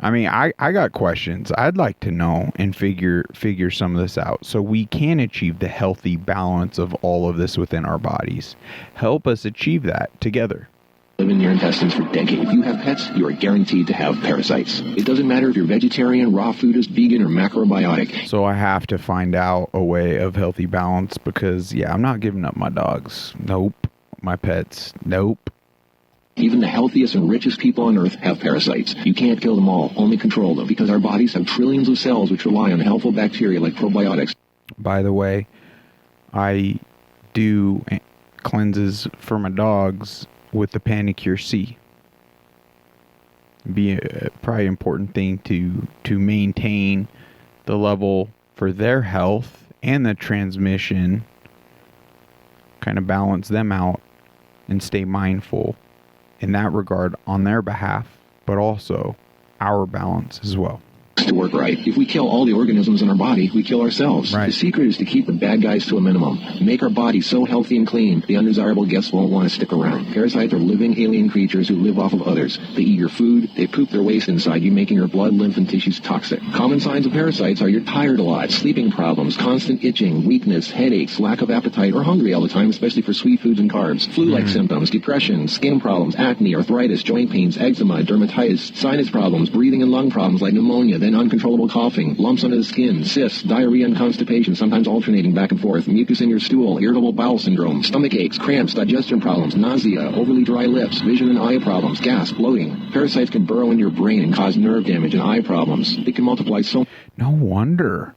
I mean, I got questions. I'd like to know and figure some of this out so we can achieve the healthy balance of all of this within our bodies. Help us achieve that together. Live in your intestines for decades. If you have pets, you are guaranteed to have parasites. It doesn't matter if you're vegetarian, raw foodist, vegan, or macrobiotic. So I have to find out a way of healthy balance because, I'm not giving up my dogs. Nope. My pets. Nope. Even the healthiest and richest people on Earth have parasites. You can't kill them all, only control them, because our bodies have trillions of cells which rely on helpful bacteria like probiotics. By the way, I do cleanses for my dogs with the Panicure C. Be a probably important thing to maintain the level for their health and the transmission, kind of balance them out and stay mindful in that regard on their behalf, but also our balance as well. To work right. If we kill all the organisms in our body, we kill ourselves. Right. The secret is to keep the bad guys to a minimum. Make our bodies so healthy and clean, the undesirable guests won't want to stick around. Parasites are living alien creatures who live off of others. They eat your food, they poop their waste inside you, making your blood, lymph, and tissues toxic. Common signs of parasites are you're tired a lot, sleeping problems, constant itching, weakness, headaches, lack of appetite, or hungry all the time, especially for sweet foods and carbs. Flu-like symptoms, depression, skin problems, acne, arthritis, joint pains, eczema, dermatitis, sinus problems, breathing and lung problems like pneumonia, then uncontrollable coughing, lumps under the skin, cysts, diarrhea and constipation, sometimes alternating back and forth, mucus in your stool, irritable bowel syndrome, stomach aches, cramps, digestion problems, nausea, overly dry lips, vision and eye problems, gas, bloating. Parasites can burrow into your brain and cause nerve damage and eye problems. They can multiply so... No wonder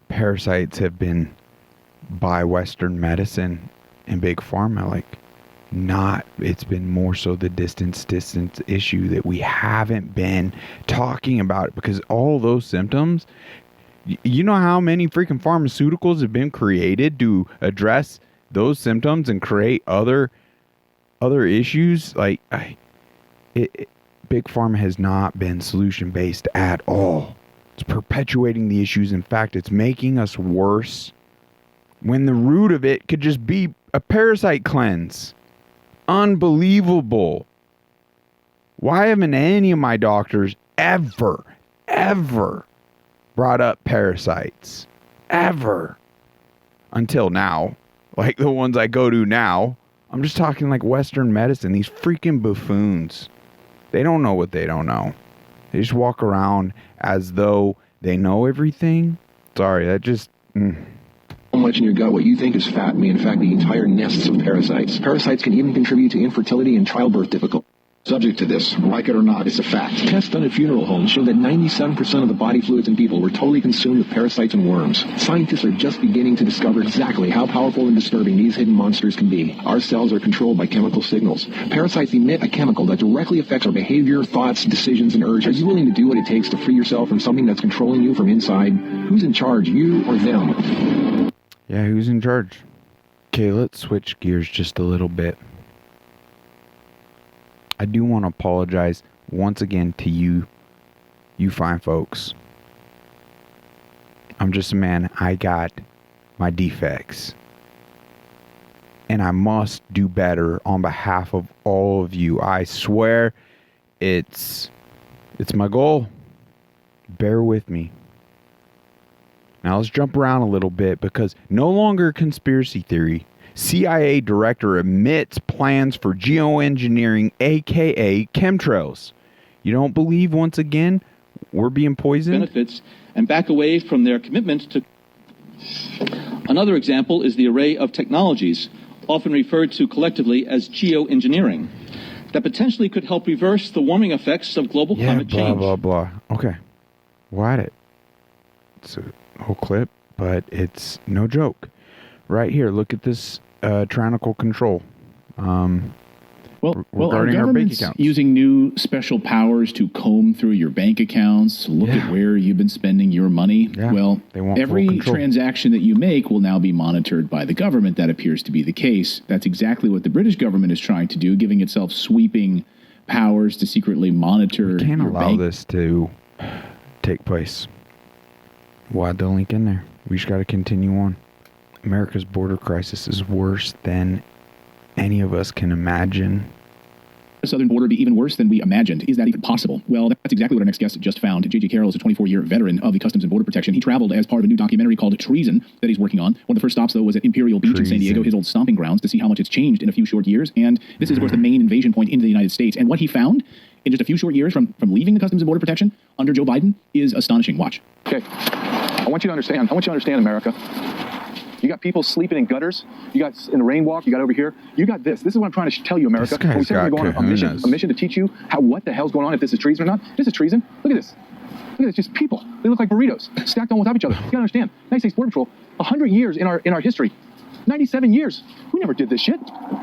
parasites have been by Western medicine and big pharma. Like, not, it's been more so the distance issue that we haven't been talking about it, because all those symptoms, you know how many freaking pharmaceuticals have been created to address those symptoms and create other issues? Like, big pharma has not been solution based at all. It's perpetuating the issues. In fact, it's making us worse, when the root of it could just be a parasite cleanse. Unbelievable. Why haven't any of my doctors ever brought up parasites? Ever. Until now. Like the ones I go to now. I'm just talking like Western medicine. These freaking buffoons. They don't know what they don't know. They just walk around as though they know everything. Sorry, that just... So much in your gut what you think is fat may in fact be entire nests of parasites. Parasites can even contribute to infertility and childbirth difficulty. Subject to this, like it or not, it's a fact. Tests done at funeral homes show that 97% of the body fluids in people were totally consumed with parasites and worms. Scientists are just beginning to discover exactly how powerful and disturbing these hidden monsters can be. Our cells are controlled by chemical signals. Parasites emit a chemical that directly affects our behavior, thoughts, decisions, and urges. Are you willing to do what it takes to free yourself from something that's controlling you from inside? Who's in charge, you or them? Yeah, who's in charge? Okay, let's switch gears just a little bit. I do want to apologize once again to you fine folks. I'm just a man. I got my defects. And I must do better on behalf of all of you. I swear it's my goal. Bear with me. Now let's jump around a little bit, because no longer conspiracy theory. CIA director admits plans for geoengineering, aka chemtrails. You don't believe, once again, we're being poisoned? Benefits and back away from their commitment to... Another example is the array of technologies, often referred to collectively as geoengineering, that potentially could help reverse the warming effects of global climate change. Blah, blah, blah. Okay. We'll add it. It's a whole clip, but it's no joke. Right here, look at this tyrannical control. Well, our government's using new special powers to comb through your bank accounts, look at where you've been spending your money. Yeah, well, every transaction that you make will now be monitored by the government. That appears to be the case. That's exactly what the British government is trying to do, giving itself sweeping powers to secretly monitor we can't your allow bank. this to take place. We'll add the link in there. We just got to continue on. America's border crisis is worse than any of us can imagine. The southern border be even worse than we imagined. Is that even possible? Well, that's exactly what our next guest just found. J.J. Carroll is a 24-year veteran of the Customs and Border Protection. He traveled as part of a new documentary called Treason that he's working on. One of the first stops, though, was at Imperial Beach in San Diego, his old stomping grounds, to see how much it's changed in a few short years. And this is, of course, the main invasion point into the United States. And what he found in just a few short years from leaving the Customs and Border Protection under Joe Biden is astonishing. Watch. Okay. I want you to understand, America. You got people sleeping in gutters. You got in the rainwalk. You got over here. You got this. This is what I'm trying to tell you, America. We said we're going on a mission to teach you what the hell's going on, if this is treason or not. This is treason. Look at this. Look at this. Just people. They look like burritos stacked on top of each other. You gotta understand. United States Border Patrol, 100 years in our history. 97 years. We never did this shit.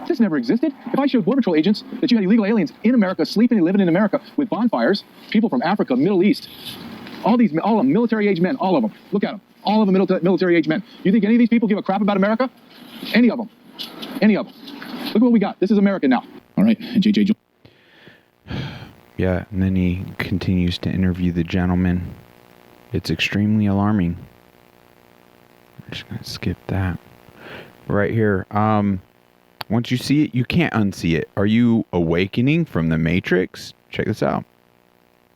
This never existed. If I showed Border Patrol agents that you had illegal aliens in America, sleeping and living in America with bonfires, people from Africa, Middle East, all of them military-age men, all of them. Look at them. All of them military-age men. You think any of these people give a crap about America? Any of them. Any of them. Look at what we got. This is America now. All right. And JJ. Yeah, and then he continues to interview the gentleman. It's extremely alarming. I'm just going to skip that. Right here. Once you see it, you can't unsee it. Are you awakening from the Matrix? Check this out.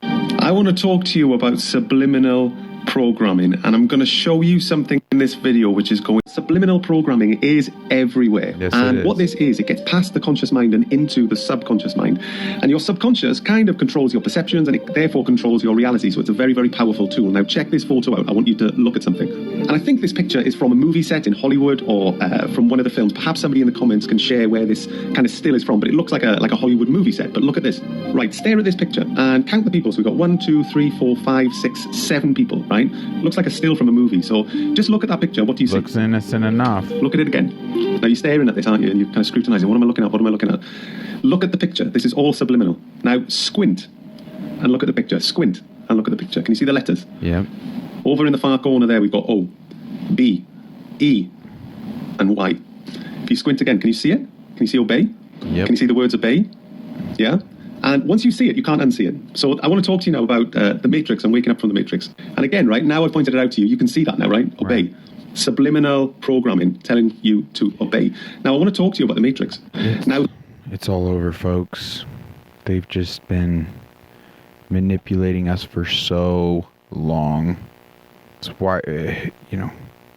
I want to talk to you about subliminal programming, and I'm going to show you something in this video which is going... Subliminal programming is everywhere. Yes, and what this is, it gets past the conscious mind and into the subconscious mind. And your subconscious kind of controls your perceptions, and it therefore controls your reality. So it's a very, very powerful tool. Now check this photo out. I want you to look at something. And I think this picture is from a movie set in Hollywood, or from one of the films. Perhaps somebody in the comments can share where this kind of still is from, but it looks like a Hollywood movie set. But look at this. Right, stare at this picture and count the people. So we've got 1, 2, 3, 4, 5, 6, 7 people, right? right? Looks like a still from a movie. So just look at that picture. What do you see? Looks innocent enough. Look at it again. Now you're staring at this, aren't you? And you're kind of scrutinizing. What am I looking at? What am I looking at? Look at the picture. This is all subliminal. Now squint and look at the picture. Squint and look at the picture. Can you see the letters? Yeah. Over in the far corner there, we've got O, B, E, and Y. If you squint again, can you see it? Can you see obey? Yep. Can you see the words obey? Yeah? And once you see it, you can't unsee it. So I want to talk to you now about the Matrix and waking up from the Matrix. And again, right, now I've pointed it out to you. You can see that now, right? Obey. Right. Subliminal programming telling you to obey. Now I want to talk to you about the Matrix. Now, it's all over, folks. They've just been manipulating us for so long. It's why,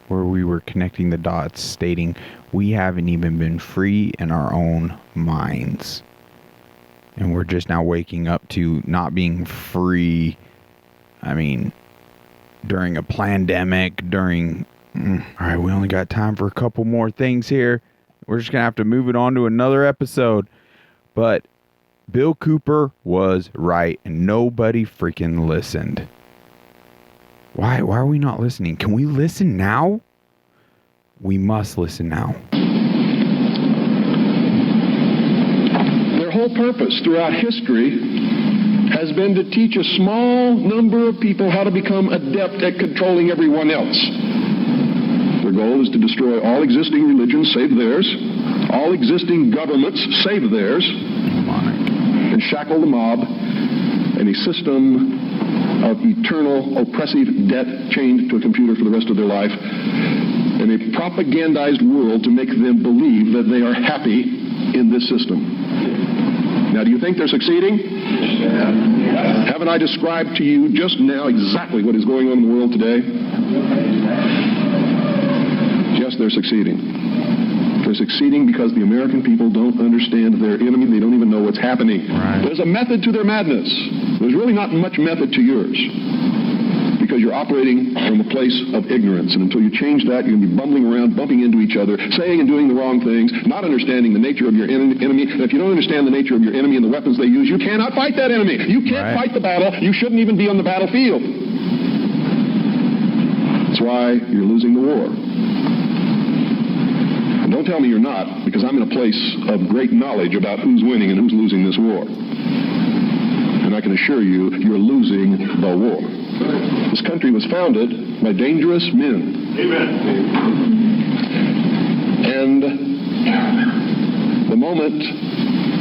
where we were connecting the dots, stating we haven't even been free in our own minds. And we're just now waking up to not being free. I mean, during a pandemic, all right, we only got time for a couple more things here. We're just going to have to move it on to another episode. But Bill Cooper was right, and nobody freaking listened. Why are we not listening? Can we listen now? We must listen now. Their whole purpose throughout history has been to teach a small number of people how to become adept at controlling everyone else. Their goal is to destroy all existing religions save theirs, all existing governments save theirs, and shackle the mob in a system of eternal oppressive debt chained to a computer for the rest of their life, in a propagandized world to make them believe that they are happy in this system. Now, do you think they're succeeding? Yeah. Haven't I described to you just now exactly what is going on in the world today? Yes, they're succeeding. They're succeeding because the American people don't understand their enemy. They don't even know what's happening. Right. There's a method to their madness. There's really not much method to yours, because you're operating from a place of ignorance. And until you change that, you're going to be bumbling around, bumping into each other, saying and doing the wrong things, not understanding the nature of your enemy. And if you don't understand the nature of your enemy and the weapons they use, you cannot fight that enemy. You can't fight the battle. You shouldn't even be on the battlefield. That's why you're losing the war. And don't tell me you're not, because I'm in a place of great knowledge about who's winning and who's losing this war. And I can assure you, you're losing the war. This country was founded by dangerous men. Amen. And the moment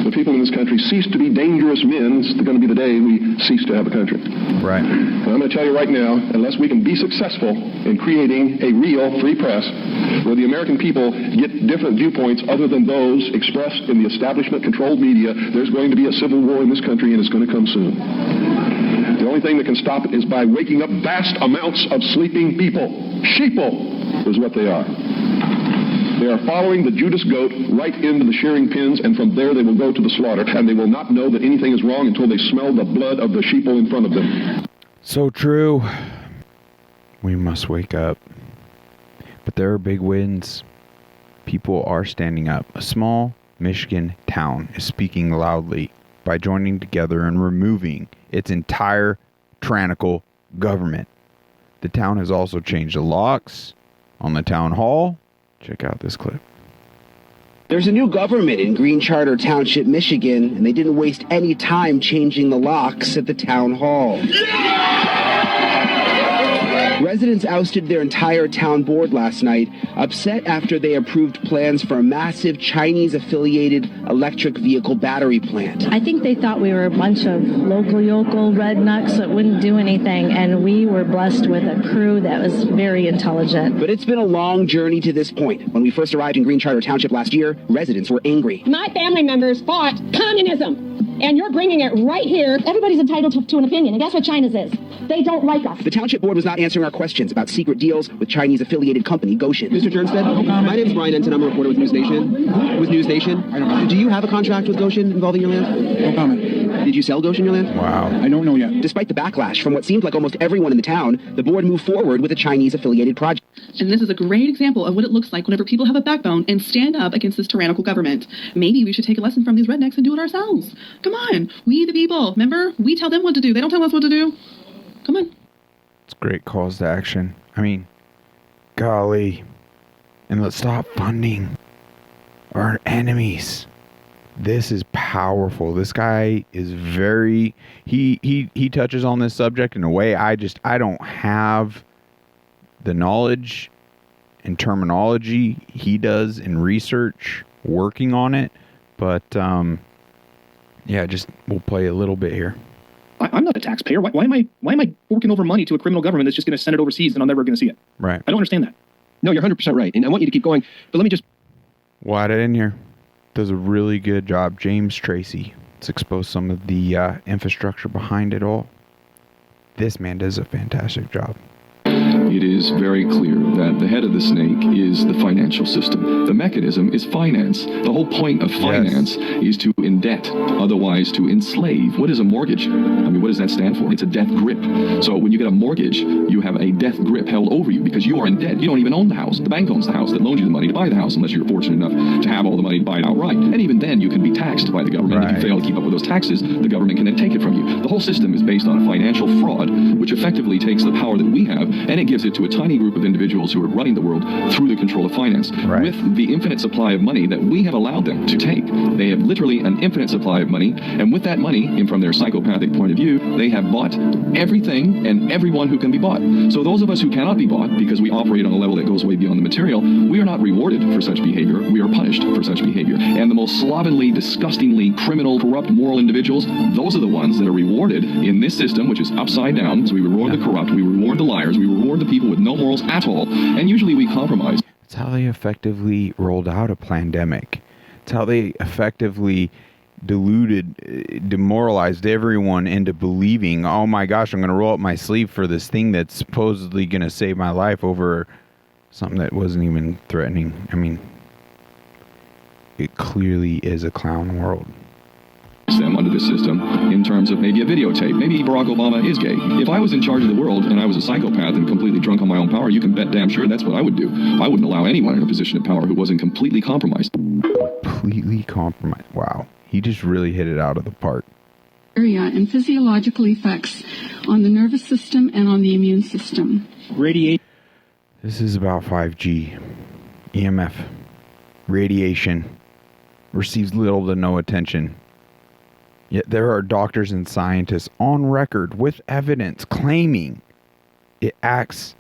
the people in this country cease to be dangerous men, it's going to be the day we cease to have a country. Right. And I'm going to tell you right now, unless we can be successful in creating a real free press, where the American people get different viewpoints other than those expressed in the establishment-controlled media, there's going to be a civil war in this country, and it's going to come soon. The only thing that can stop it is by waking up vast amounts of sleeping people. Sheeple is what they are. They are following the Judas goat right into the shearing pins, and from there they will go to the slaughter, and they will not know that anything is wrong until they smell the blood of the sheeple in front of them. So true. We must wake up. But there are big wins. People are standing up. A small Michigan town is speaking loudly by joining together and removing its entire tyrannical government. The town has also changed the locks on the town hall. Check out this clip. There's a new government in Green Charter Township, Michigan, and they didn't waste any time changing the locks at the town hall. Residents ousted their entire town board last night, upset after they approved plans for a massive Chinese-affiliated electric vehicle battery plant. I think they thought we were a bunch of local yokel rednecks that wouldn't do anything, and we were blessed with a crew that was very intelligent. But it's been a long journey to this point. When we first arrived in Green Charter Township last year, residents were angry. My family members fought communism. And you're bringing it right here. Everybody's entitled to an opinion, and guess what China's is? They don't like us. The township board was not answering our questions about secret deals with Chinese-affiliated company Goshen. Mr. Turnstead, my name is Brian Enton. I'm a reporter with News Nation. With News Nation. I don't know. Do you have a contract with Goshen involving your land? No comment. Did you sell Goshen your land? Wow. I don't know yet. Despite the backlash from what seemed like almost everyone in the town, the board moved forward with a Chinese-affiliated project. And this is a great example of what it looks like whenever people have a backbone and stand up against this tyrannical government. Maybe we should take a lesson from these rednecks and do it ourselves. Come on. We the people. Remember? We tell them what to do. They don't tell us what to do. Come on. It's great calls to action. I mean, golly. And let's stop funding our enemies. This is powerful. This guy is very... He touches on this subject in a way I don't have the knowledge and terminology he does in research, working on it. But, yeah, we'll play a little bit here. I'm not a taxpayer. Why am I forking over money to a criminal government that's just going to send it overseas and I'm never going to see it? Right. I don't understand that. No, you're 100% right. And I want you to keep going. But let me just... We'll add it in here. Does a really good job. James Tracy. Let's expose some of the infrastructure behind it all. This man does a fantastic job. It is very clear that the head of the snake is the financial system. The mechanism is finance. The whole point of finance is to indebt, otherwise to enslave. What is a mortgage? I mean, what does that stand for? It's a death grip. So when you get a mortgage, you have a death grip held over you because you are in debt. You don't even own the house. The bank owns the house that loans you the money to buy the house unless you're fortunate enough to have all the money to buy it outright. And even then, you can be taxed by the government. If you fail to keep up with those taxes, the government can then take it from you. The whole system is based on a financial fraud, which effectively takes the power that we have and it gives it to a tiny group of individuals who are running the world through the control of finance. With the infinite supply of money that we have allowed them to take, they have literally an infinite supply of money, and with that money, and from their psychopathic point of view, they have bought everything and everyone who can be bought. So those of us who cannot be bought, because we operate on a level that goes way beyond the material, we are not rewarded for such behavior, we are punished for such behavior. And the most slovenly, disgustingly criminal, corrupt, moral individuals, those are the ones that are rewarded in this system, which is upside down. So we reward the corrupt, we reward the liars, we reward the people with no morals at all, and usually we compromise. It's how they effectively rolled out a pandemic. It's how they effectively demoralized everyone into believing, oh my gosh, I'm going to roll up my sleeve for this thing that's supposedly going to save my life over something that wasn't even threatening. I mean, it clearly is a clown world. Them under this system in terms of maybe a videotape. Maybe Barack Obama is gay. If I was in charge of the world and I was a psychopath and completely drunk on my own power, you can bet damn sure that's what I would do. I wouldn't allow anyone in a position of power who wasn't completely compromised. Completely compromised. Wow. He just really hit it out of the park. And physiological effects on the nervous system and on the immune system. This is about 5G. EMF. Radiation. Receives little to no attention. Yet there are doctors and scientists on record with evidence claiming it acts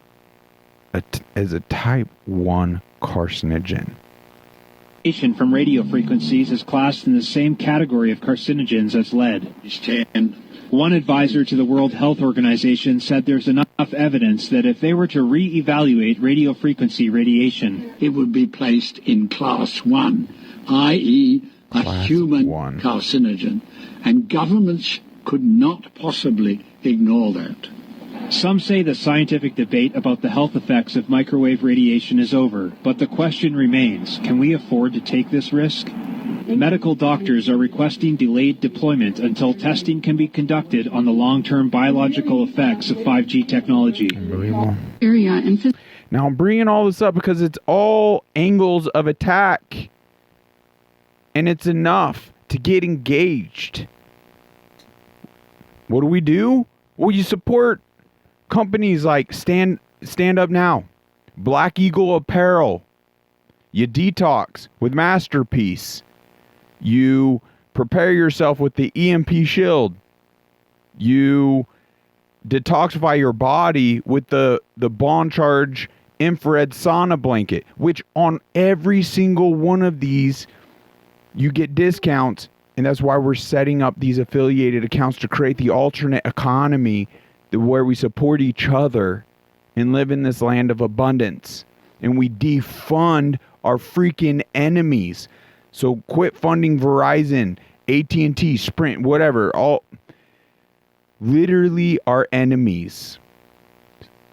as a type 1 carcinogen. From radio frequencies is classed in the same category of carcinogens as lead. One advisor to the World Health Organization said there's enough evidence that if they were to re-evaluate radio frequency radiation, it would be placed in class 1, i.e. a human carcinogen. And governments could not possibly ignore that. Some say the scientific debate about the health effects of microwave radiation is over, but the question remains, can we afford to take this risk? Medical doctors are requesting delayed deployment until testing can be conducted on the long-term biological effects of 5G technology. Unbelievable. Now I'm bringing all this up because it's all angles of attack. And it's enough to get engaged. What do? Well, you support companies like Stand Up Now, Black Eagle Apparel. You detox with MasterPeace. You prepare yourself with the EMP shield. You detoxify your body with the Bond Charge infrared sauna blanket, which on every single one of these you get discounts, and that's why we're setting up these affiliated accounts to create the alternate economy where we support each other and live in this land of abundance. And we defund our freaking enemies. So quit funding Verizon, AT&T, Sprint, whatever. All literally our enemies.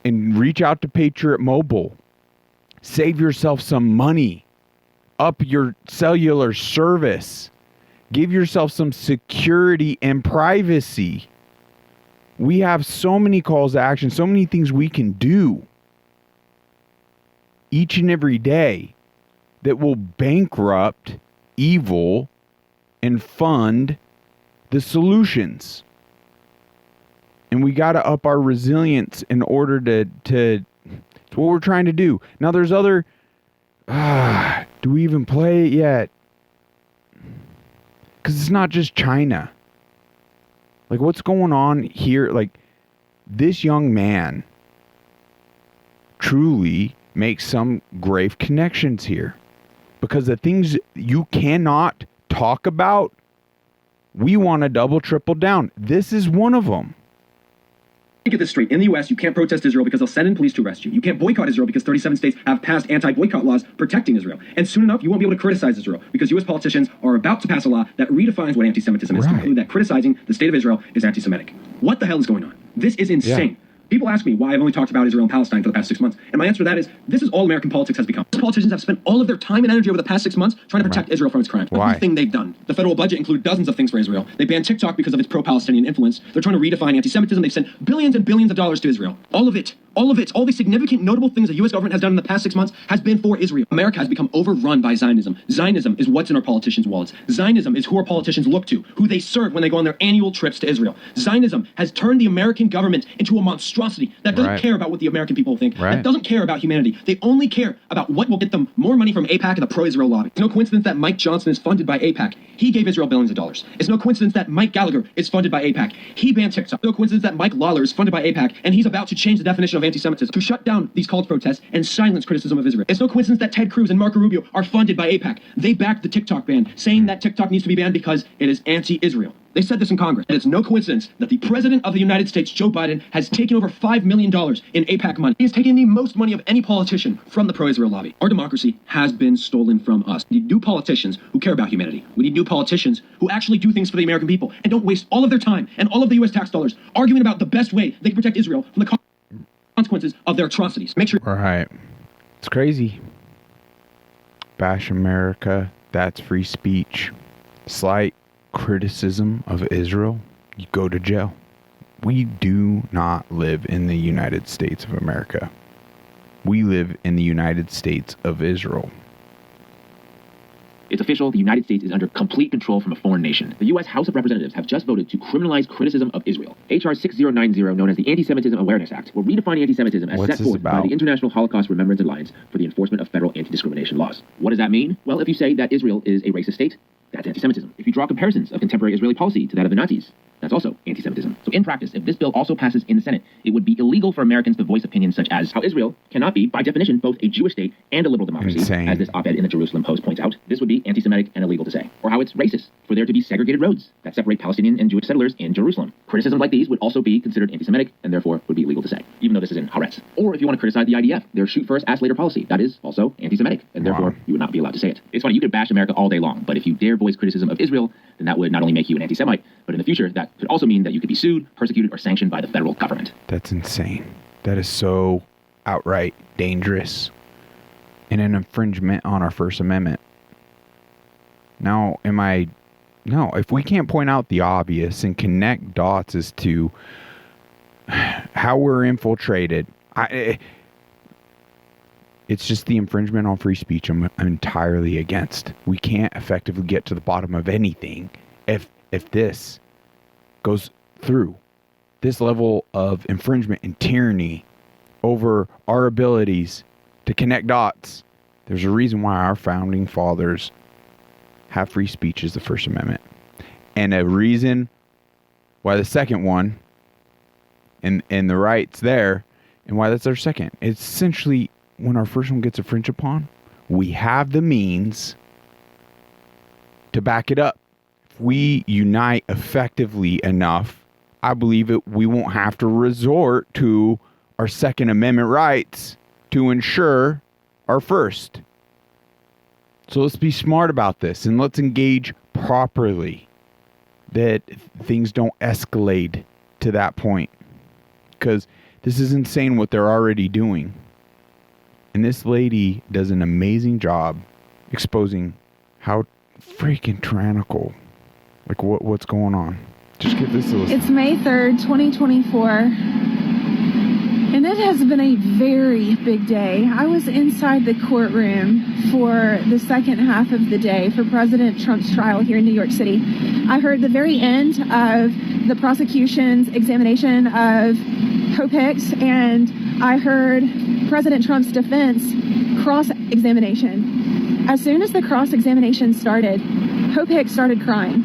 And reach out to Patriot Mobile. Save yourself some money. Up your cellular service. Give yourself some security and privacy. We have so many calls to action, so many things we can do each and every day that will bankrupt evil and fund the solutions. And we got to up our resilience in order to it's what we're trying to do. Now there's other, do we even play it yet? Because it's not just China. Like, what's going on here? Like, this young man truly makes some grave connections here. Because the things you cannot talk about, we want to double, triple down. This is one of them. Get this straight. In the U.S., you can't protest Israel because they'll send in police to arrest you. You can't boycott Israel because 37 states have passed anti-boycott laws protecting Israel. And soon enough, you won't be able to criticize Israel because U.S. politicians are about to pass a law that redefines what anti-Semitism is, to include that criticizing the state of Israel is anti-Semitic. What the hell is going on? This is insane. Yeah. People ask me why I've only talked about Israel and Palestine for the past 6 months. And my answer to that is, this is all American politics has become. Politicians have spent all of their time and energy over the past 6 months trying to protect Israel from its crimes. Everything they've done. The federal budget includes dozens of things for Israel. They banned TikTok because of its pro-Palestinian influence. They're trying to redefine anti-Semitism. They've sent billions and billions of dollars to Israel. All of it. All the significant, notable things the U.S. government has done in the past 6 months has been for Israel. America has become overrun by Zionism. Zionism is what's in our politicians' wallets. Zionism is who our politicians look to, who they serve when they go on their annual trips to Israel. Zionism has turned the American government into a monstrosity that doesn't care about what the American people think, that doesn't care about humanity. They only care about what will get them more money from AIPAC and the pro-Israel lobby. It's no coincidence that Mike Johnson is funded by AIPAC. He gave Israel billions of dollars. It's no coincidence that Mike Gallagher is funded by AIPAC. He banned TikTok. No coincidence that Mike Lawler is funded by AIPAC, and he's about to change the definition of anti-Semitism to shut down these called protests and silence criticism of Israel. It's no coincidence that Ted Cruz and Marco Rubio are funded by AIPAC. They backed the TikTok ban, saying that TikTok needs to be banned because it is anti-Israel. They said this in Congress. And it's no coincidence that the President of the United States, Joe Biden, has taken over $5 million in AIPAC money. He has taken the most money of any politician from the pro-Israel lobby. Our democracy has been stolen from us. We need new politicians who care about humanity. We need new politicians who actually do things for the American people and don't waste all of their time and all of the U.S. tax dollars arguing about the best way they can protect Israel from the consequences of their atrocities. Make sure. All right. It's crazy. Bash America. That's free speech. Slight criticism of Israel, you go to jail. We do not live in the United States of America. We live in the United States of Israel. It's official, the United States is under complete control from a foreign nation. The U.S. House of Representatives have just voted to criminalize criticism of Israel. H.R. 6090, known as the Anti-Semitism Awareness Act, will redefine anti-Semitism as set forth by the International Holocaust Remembrance Alliance for the enforcement of federal anti-discrimination laws. What does that mean? Well, if you say that Israel is a racist state, that's anti-Semitism. If you draw comparisons of contemporary Israeli policy to that of the Nazis, that's also anti-Semitism. So in practice, if this bill also passes in the Senate, it would be illegal for Americans to voice opinions such as how Israel cannot be, by definition, both a Jewish state and a liberal democracy, as this op-ed in the Jerusalem Post points out. This would be anti-Semitic and illegal to say. Or how it's racist for there to be segregated roads that separate Palestinian and Jewish settlers in Jerusalem. Criticisms like these would also be considered anti-Semitic and therefore would be illegal to say, even though this is in Haaretz. Or if you want to criticize the IDF, their shoot first, ask later policy, that is also anti-Semitic, and therefore you would not be allowed to say it. It's funny, you could bash America all day long, but if you dare voice criticism of Israel, then that would not only make you an anti-Semite, but in the future, that could also mean that you could be sued, persecuted, or sanctioned by the federal government. That's insane. That is so outright dangerous and an infringement on our First Amendment. Now, if we can't point out the obvious and connect dots as to how we're infiltrated, it's just the infringement on free speech I'm entirely against. We can't effectively get to the bottom of anything if this goes through. This level of infringement and tyranny over our abilities to connect dots. There's a reason why our founding fathers have free speech as the First Amendment. And a reason why the second one and the rights there and why that's our second. It's essentially when our first one gets infringed upon, we have the means to back it up. If we unite effectively enough, I believe we won't have to resort to our Second Amendment rights to ensure our first. So let's be smart about this and let's engage properly that things don't escalate to that point. Because this is insane what they're already doing. And this lady does an amazing job exposing how freaking tyrannical, like what's going on. Just give this a listen. It's May 3rd, 2024. And it has been a very big day. I was inside the courtroom for the second half of the day for President Trump's trial here in New York City. I heard the very end of the prosecution's examination of Hope Hicks, and I heard President Trump's defense cross-examination. As soon as the cross-examination started, Hope Hicks started crying.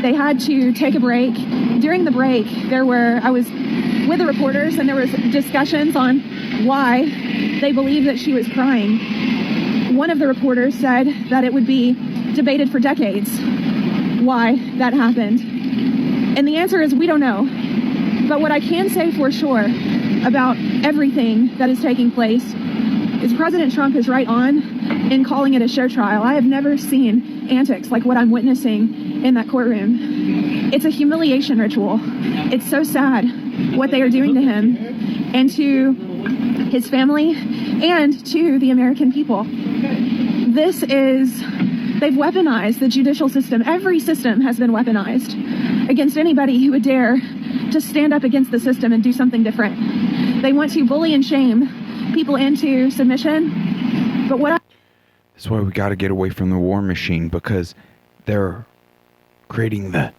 They had to take a break. During the break, I was with the reporters, and there was discussions on why they believed that she was crying. One of the reporters said that it would be debated for decades why that happened. And the answer is we don't know. But what I can say for sure about everything that is taking place is President Trump is right on in calling it a show trial. I have never seen antics like what I'm witnessing in that courtroom. It's a humiliation ritual. It's so sad what they are doing to him and to his family and to the American people. They've weaponized the judicial system. Every system has been weaponized against anybody who would dare to stand up against the system and do something different. They want to bully and shame people into submission. But that's why we got to get away from the war machine, because they're creating the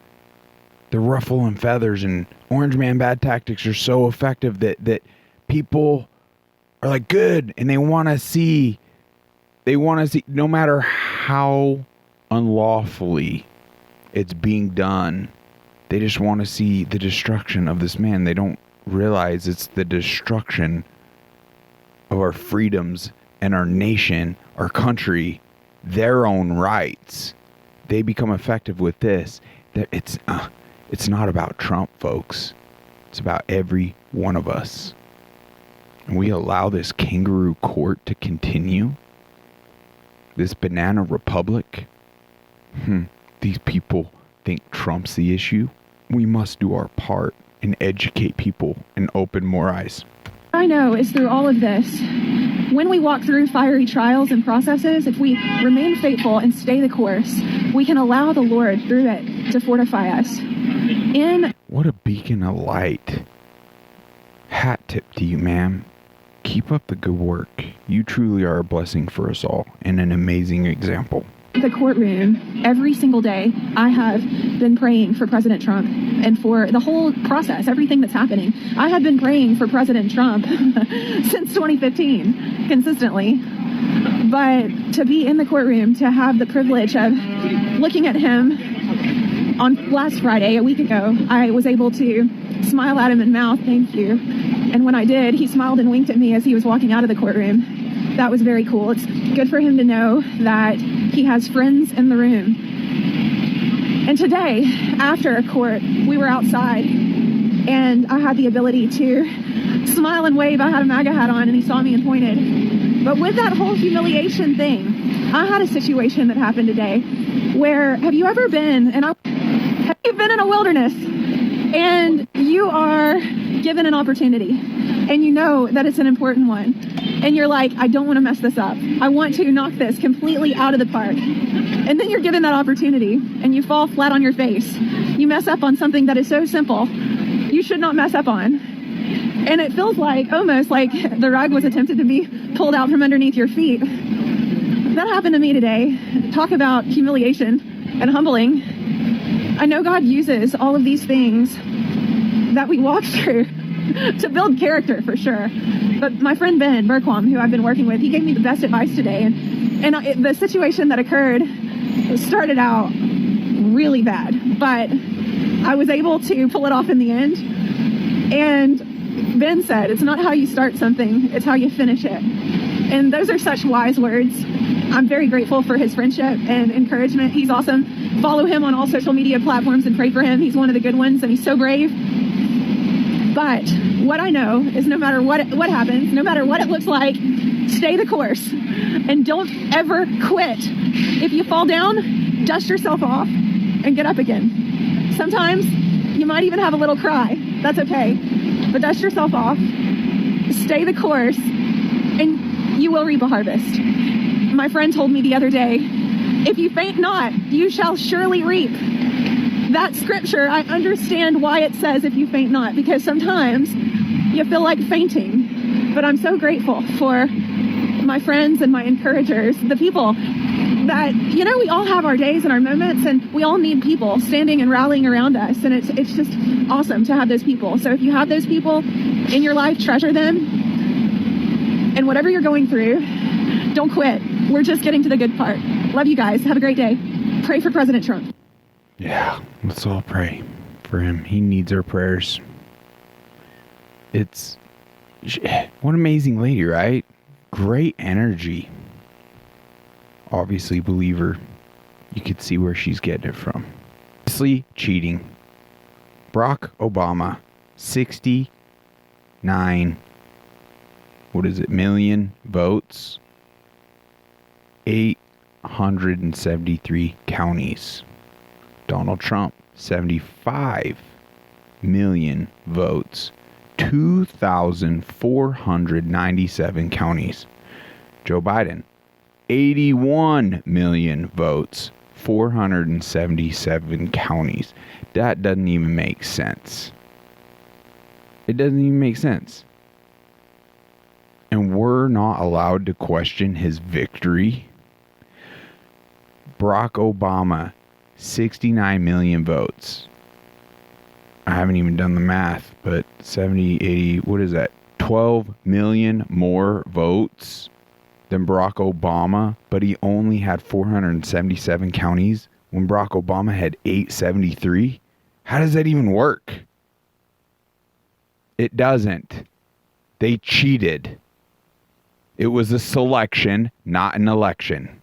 ruffle and feathers, and Orange Man bad tactics are so effective that people are like good, and they want to see no matter how unlawfully it's being done, they just want to see the destruction of this man. They don't realize it's the destruction of our freedoms and our nation, our country, their own rights. They become effective with this. It's not about Trump, folks. It's about every one of us. And we allow this kangaroo court to continue. This banana republic. These people think Trump's the issue. We must do our part and educate people and open more eyes. I know is through all of this, when we walk through fiery trials and processes, if we remain faithful and stay the course, we can allow the Lord through it to fortify us. What a beacon of light. Hat tip to you, ma'am. Keep up the good work. You truly are a blessing for us all and an amazing example. The courtroom, every single day, I have been praying for President Trump and for the whole process, everything that's happening. I have been praying for President Trump since 2015, consistently. But to be in the courtroom, to have the privilege of looking at him on last Friday, a week ago, I was able to smile at him and mouth, "Thank you." And when I did, he smiled and winked at me as he was walking out of the courtroom. That was very cool. It's good for him to know that he has friends in the room. And today, after court, we were outside, and I had the ability to smile and wave. I had a MAGA hat on, and he saw me and pointed. But with that whole humiliation thing, I had a situation that happened today where, have you been in a wilderness and you are given an opportunity and you know that it's an important one, and you're like, I don't want to mess this up. I want to knock this completely out of the park. And then you're given that opportunity and you fall flat on your face. You mess up on something that is so simple you should not mess up on. And it feels like, almost like the rug was attempted to be pulled out from underneath your feet. That happened to me today. Talk about humiliation and humbling. I know God uses all of these things that we walk through to build character, for sure. But my friend Ben Berquam, who I've been working with, he gave me the best advice today. And the situation that occurred started out really bad, but I was able to pull it off in the end. And Ben said, it's not how you start something, it's how you finish it. And those are such wise words. I'm very grateful for his friendship and encouragement. He's awesome. Follow him on all social media platforms and pray for him. He's one of the good ones, and he's so brave. But what I know is no matter what happens, no matter what it looks like, stay the course and don't ever quit. If you fall down, dust yourself off and get up again. Sometimes you might even have a little cry. That's okay. But dust yourself off, stay the course, and you will reap a harvest. My friend told me the other day, if you faint not, you shall surely reap. That scripture, I understand why it says if you faint not, because sometimes you feel like fainting. But I'm so grateful for my friends and my encouragers, the people that, you know, we all have our days and our moments, and we all need people standing and rallying around us. And it's just awesome to have those people. So if you have those people in your life, treasure them. And whatever you're going through, don't quit. We're just getting to the good part. Love you guys. Have a great day. Pray for President Trump. Yeah, let's all pray for him. He needs our prayers. What an amazing lady, right? Great energy. Obviously, believer. You could see where she's getting it from. Obviously, cheating. Barack Obama, 69, million votes. 873 counties. Donald Trump, 75 million votes. 2,497 counties. Joe Biden, 81 million votes, 477 counties. That doesn't even make sense. It doesn't even make sense. And we're not allowed to question his victory. Barack Obama, 69 million votes. I haven't even done the math, but 70, 80, what is that? 12 million more votes than Barack Obama, but he only had 477 counties when Barack Obama had 873. How does that even work? It doesn't. They cheated. It was a selection, not an election.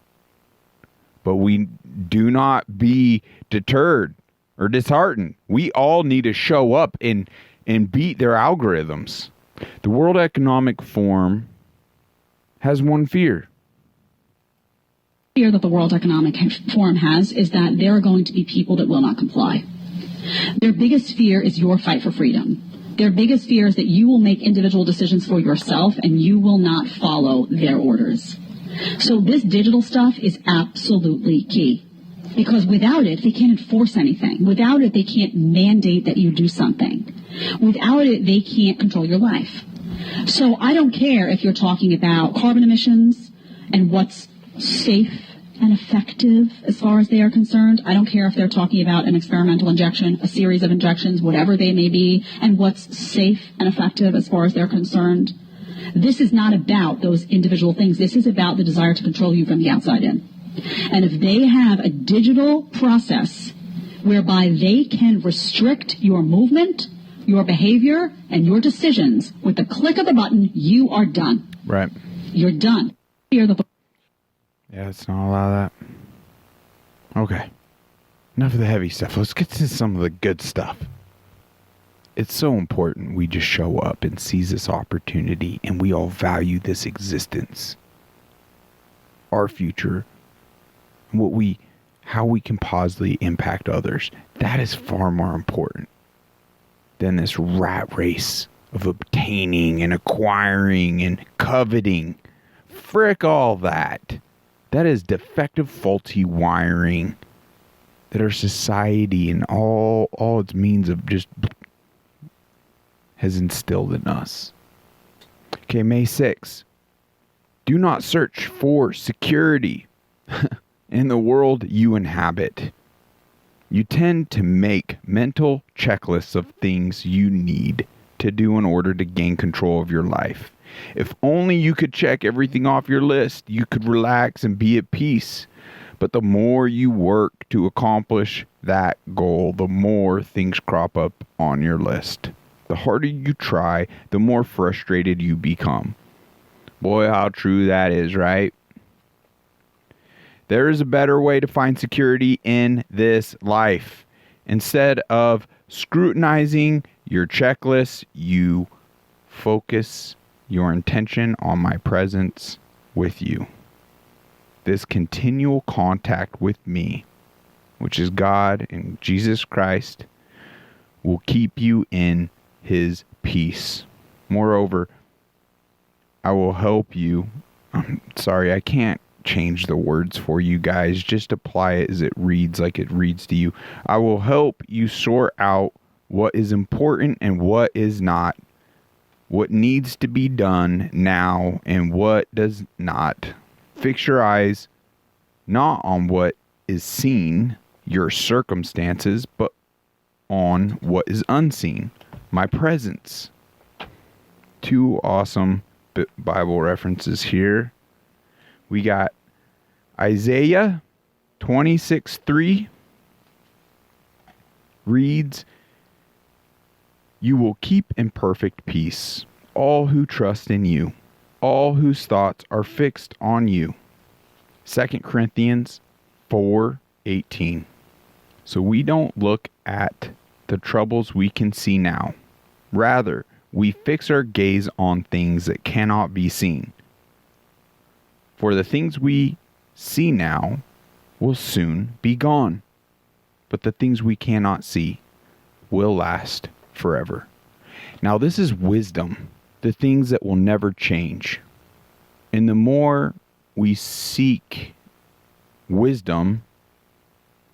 But we do not be deterred or disheartened. We all need to show up and beat their algorithms. The World Economic Forum has one fear. The fear that the World Economic Forum has is that there are going to be people that will not comply. Their biggest fear is your fight for freedom. Their biggest fear is that you will make individual decisions for yourself and you will not follow their orders. So this digital stuff is absolutely key. Because without it, they can't enforce anything. Without it, they can't mandate that you do something. Without it, they can't control your life. So I don't care if you're talking about carbon emissions and what's safe and effective as far as they are concerned. I don't care if they're talking about an experimental injection, a series of injections, whatever they may be, and what's safe and effective as far as they're concerned. This is not about those individual things. This is about the desire to control you from the outside in. And if they have a digital process whereby they can restrict your movement, your behavior, and your decisions with the click of a button, you are done. Right. You're done. Yeah, let's not allow that. Okay. Enough of the heavy stuff. Let's get to some of the good stuff. It's so important we just show up and seize this opportunity, and we all value this existence. Our future. How we can positively impact others. That is far more important than this rat race of obtaining and acquiring and coveting. Frick all that. That is defective, faulty wiring that our society and all its means of just has instilled in us. Okay, May 6th. Do not search for security in the world you inhabit. You tend to make mental checklists of things you need to do in order to gain control of your life. If only you could check everything off your list, you could relax and be at peace. But the more you work to accomplish that goal, the more things crop up on your list. The harder you try, the more frustrated you become. Boy, how true that is, right? There is a better way to find security in this life. Instead of scrutinizing your checklist, you focus your intention on my presence with you. This continual contact with me, which is God and Jesus Christ, will keep you in his peace. Moreover, I will help you. I'm sorry, I can't change the words for you guys. Just apply it as it reads, like it reads to you. I will help you sort out what is important and what is not what needs to be done now and what does not. Fix your eyes not on what is seen, your circumstances, but on what is unseen, my presence. 2 awesome Bible references here. We got Isaiah 26:3 reads, "You will keep in perfect peace all who trust in you, all whose thoughts are fixed on you." 2 Corinthians 4:18. So we don't look at the troubles we can see now. Rather, we fix our gaze on things that cannot be seen. For the things we see now will soon be gone, but the things we cannot see will last forever. Now this is wisdom, the things that will never change. And the more we seek wisdom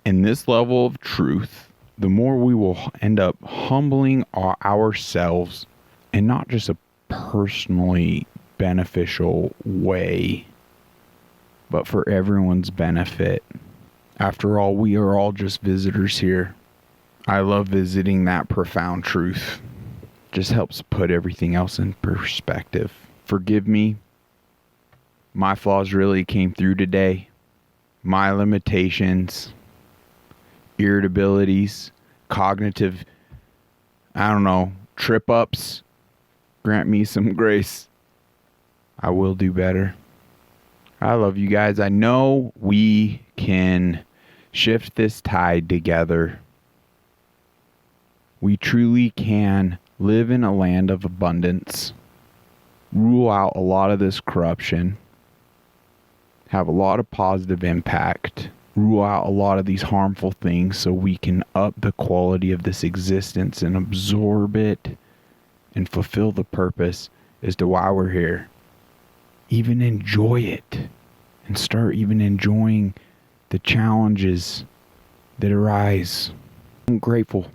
in this level of truth, the more we will end up humbling ourselves, and not just a personally beneficial way, but for everyone's benefit. After all, we are all just visitors here. I love visiting that profound truth. Just helps put everything else in perspective. Forgive me. My flaws really came through today. My limitations, irritabilities, cognitive, trip ups. Grant me some grace. I will do better. I love you guys. I know we can shift this tide together. We truly can live in a land of abundance, rule out a lot of this corruption, have a lot of positive impact, rule out a lot of these harmful things so we can up the quality of this existence and absorb it and fulfill the purpose as to why we're here. Even enjoy it and start even enjoying the challenges that arise. I'm grateful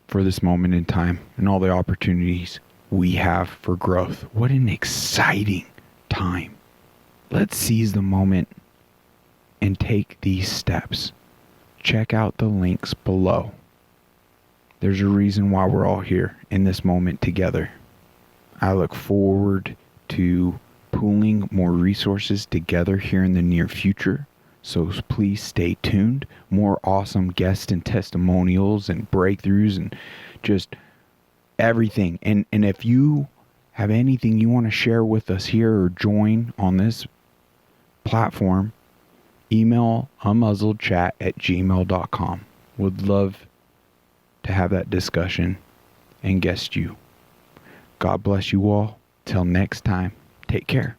for this moment in time and all the opportunities we have for growth. What an exciting time. Let's seize the moment and take these steps. Check out the links below. There's a reason why we're all here in this moment together. I look forward to pooling more resources together here in the near future. So please stay tuned. More awesome guests and testimonials and breakthroughs and just everything. And if you have anything you want to share with us here or join on this platform, email unmuzzledchat@gmail.com. Would love to have that discussion and guest you. God bless you all. Till next time, take care.